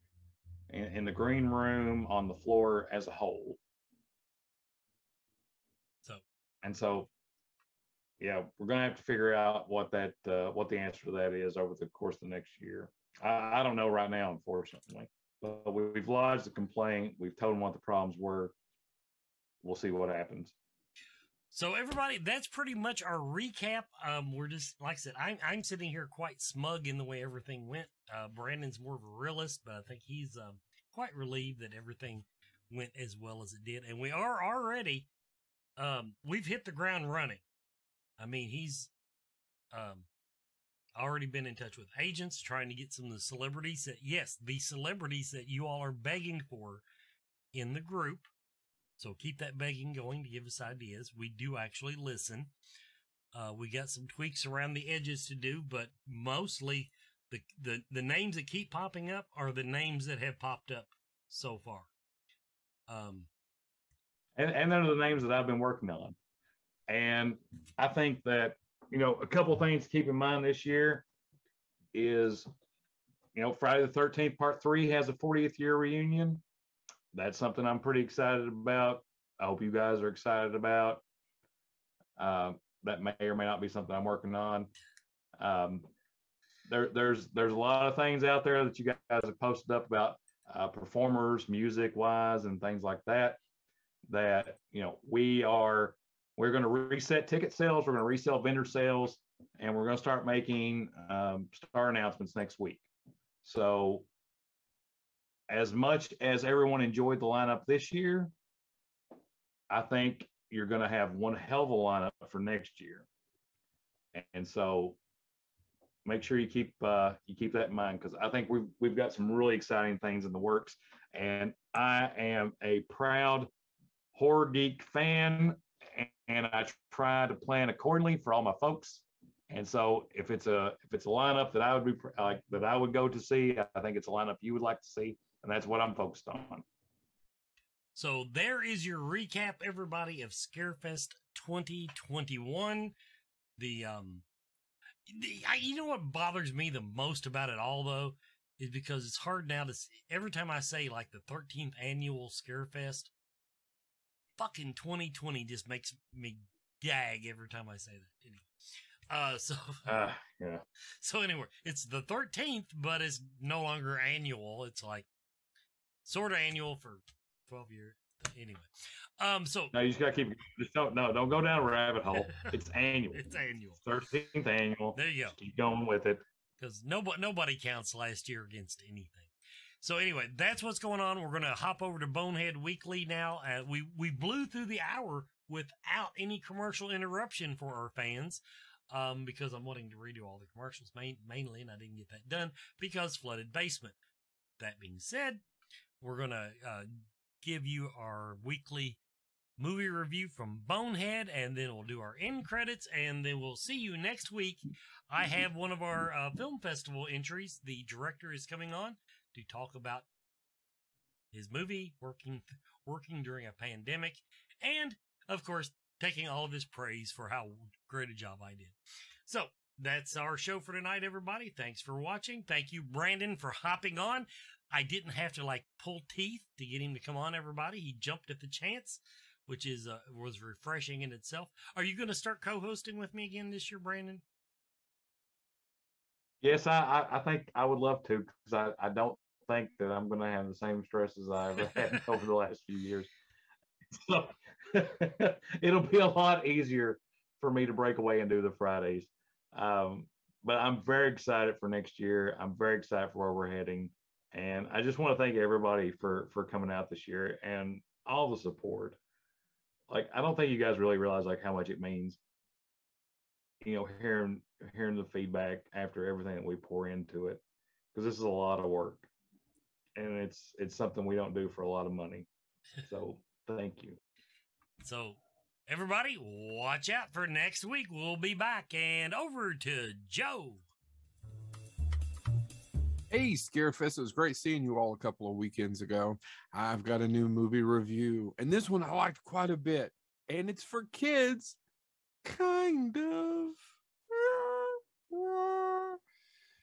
in the green room, on the floor as a whole. So, yeah, we're going to have to figure out what the answer to that is over the course of the next year. I don't know right now, unfortunately. But we've lodged a complaint. We've told them what the problems were. We'll see what happens.
So everybody, that's pretty much our recap. We're just, like I said, I'm sitting here quite smug in the way everything went. Brandon's more of a realist, but I think he's quite relieved that everything went as well as it did. And we are already, we've hit the ground running. I mean, he's already been in touch with agents, trying to get some of the celebrities that, yes, the celebrities that you all are begging for in the group. So keep that begging going to give us ideas. We do actually listen. We got some tweaks around the edges to do, but mostly the names that keep popping up are the names that have popped up so far.
And they're the names that I've been working on. And I think that, a couple of things to keep in mind this year is, Friday the 13th, Part 3 has a 40th year reunion. That's something I'm pretty excited about. I hope you guys are excited about. That may or may not be something I'm working on. There's a lot of things out there that you guys have posted up about performers, music wise, and things like that. That we're going to reset ticket sales. We're going to resell vendor sales, and we're going to start making star announcements next week. So, as much as everyone enjoyed the lineup this year, I think you're going to have one hell of a lineup for next year. And so make sure you keep that in mind, because I think we've got some really exciting things in the works. And I am a proud horror geek fan, and I try to plan accordingly for all my folks. And so if it's a lineup that I would be that I would go to see, I think it's a lineup you would like to see. And that's what I'm focused on.
So there is your recap, everybody, of Scarefest 2021. You know what bothers me the most about it all, though, is because it's hard now to see. Every time I say, like, the 13th annual Scarefest, fucking 2020 just makes me gag every time I say that. Anyway.
Yeah.
So anyway, it's the 13th, but it's no longer annual. It's like sort of annual for 12 years. Anyway, so
no, you just gotta don't go down a rabbit hole. It's annual.
It's annual.
13th annual.
There you go.
Just keep going with it.
Because nobody counts last year against anything. So anyway, that's what's going on. We're gonna hop over to Bonehead Weekly now. We blew through the hour without any commercial interruption for our fans. Because I'm wanting to redo all the commercials mainly, and I didn't get that done because flooded basement. That being said, we're going to give you our weekly movie review from Bonehead, and then we'll do our end credits, and then we'll see you next week. I have one of our film festival entries. The director is coming on to talk about his movie, working during a pandemic, and, of course, taking all of his praise for how great a job I did. So that's our show for tonight, everybody. Thanks for watching. Thank you, Brandon, for hopping on. I didn't have to pull teeth to get him to come on, everybody. He jumped at the chance, which was refreshing in itself. Are you going to start co-hosting with me again this year, Brandon?
Yes, I think I would love to, because I don't think that I'm going to have the same stress as I've had over the last few years. So it'll be a lot easier for me to break away and do the Fridays. But I'm very excited for next year. I'm very excited for where we're heading. And I just want to thank everybody for coming out this year and all the support. I don't think you guys really realize how much it means, hearing the feedback after everything that we pour into it, because this is a lot of work, and it's something we don't do for a lot of money. So thank you.
So everybody, watch out for next week. We'll be back, and over to Joe.
Hey, Scarefest. It was great seeing you all a couple of weekends ago. I've got a new movie review, and this one I liked quite a bit. And it's for kids, kind of.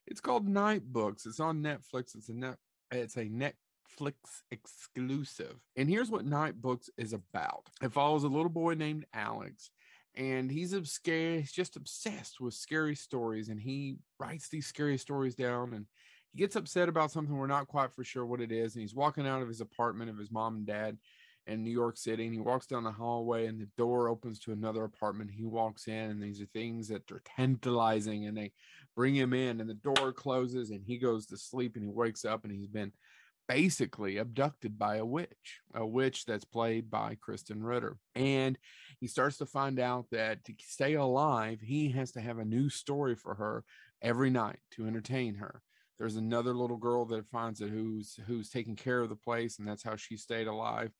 It's called Night Books. It's on Netflix. It's a Netflix exclusive. And here's what Night Books is about. It follows a little boy named Alex, and he's just obsessed with scary stories, and he writes these scary stories down, and He gets upset about something. We're not quite for sure what it is. And he's walking out of his apartment of his mom and dad in New York City. And he walks down the hallway and the door opens to another apartment. He walks in and these are things that are tantalizing and they bring him in and the door closes and he goes to sleep and he wakes up and he's been basically abducted by a witch that's played by Kristen Ritter. And he starts to find out that to stay alive, he has to have a new story for her every night to entertain her. There's another little girl that finds it who's taking care of the place, and that's how she stayed alive.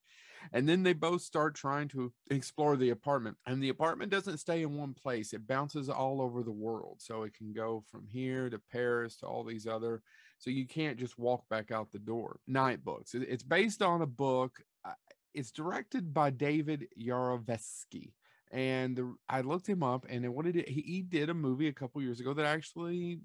And then they both start trying to explore the apartment, and the apartment doesn't stay in one place. It bounces all over the world. So it can go from here to Paris to all these other, so you can't just walk back out the door. Night Books. It's based on a book. It's directed by David Yarovesky. And I looked him up, and he did a movie a couple years ago that actually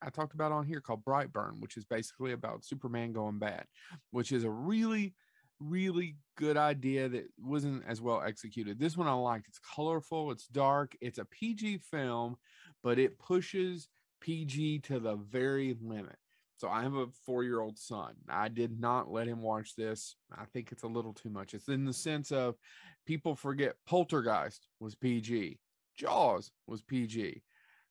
I talked about on here called Brightburn, which is basically about Superman going bad, which is a really, really good idea that wasn't as well executed. This one I liked. It's colorful, it's dark, it's a PG film, but it pushes PG to the very limit. So I have a 4-year-old son. I did not let him watch this. I think it's a little too much. It's in the sense of people forget Poltergeist was PG. Jaws was PG.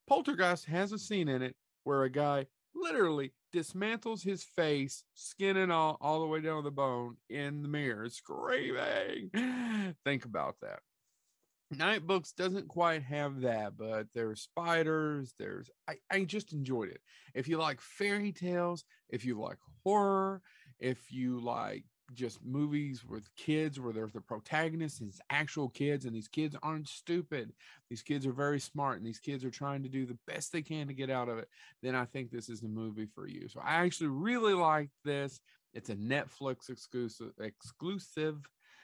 Poltergeist has a scene in it where a guy literally dismantles his face, skin and all the way down to the bone in the mirror, screaming. Think about that. Night Books doesn't quite have that, but there's spiders. I just enjoyed it. If you like fairy tales, if you like horror, if you like just movies with kids where there's the protagonist and it's actual kids and these kids aren't stupid. These kids are very smart and these kids are trying to do the best they can to get out of it. Then I think this is the movie for you. So I actually really liked this. It's a Netflix exclusive.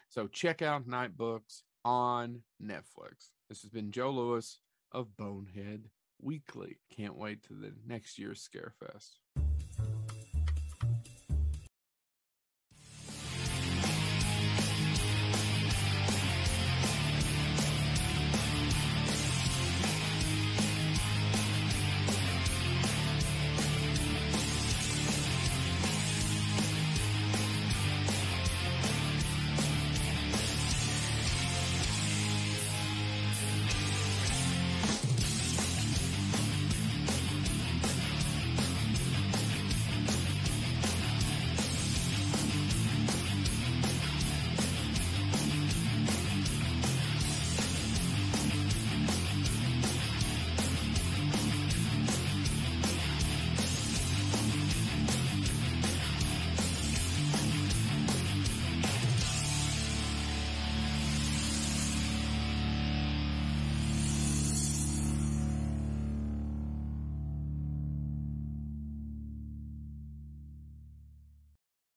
So check out Night Books on Netflix. This has been Joe Lewis of Bonehead Weekly. Can't wait to the next year's Scarefest.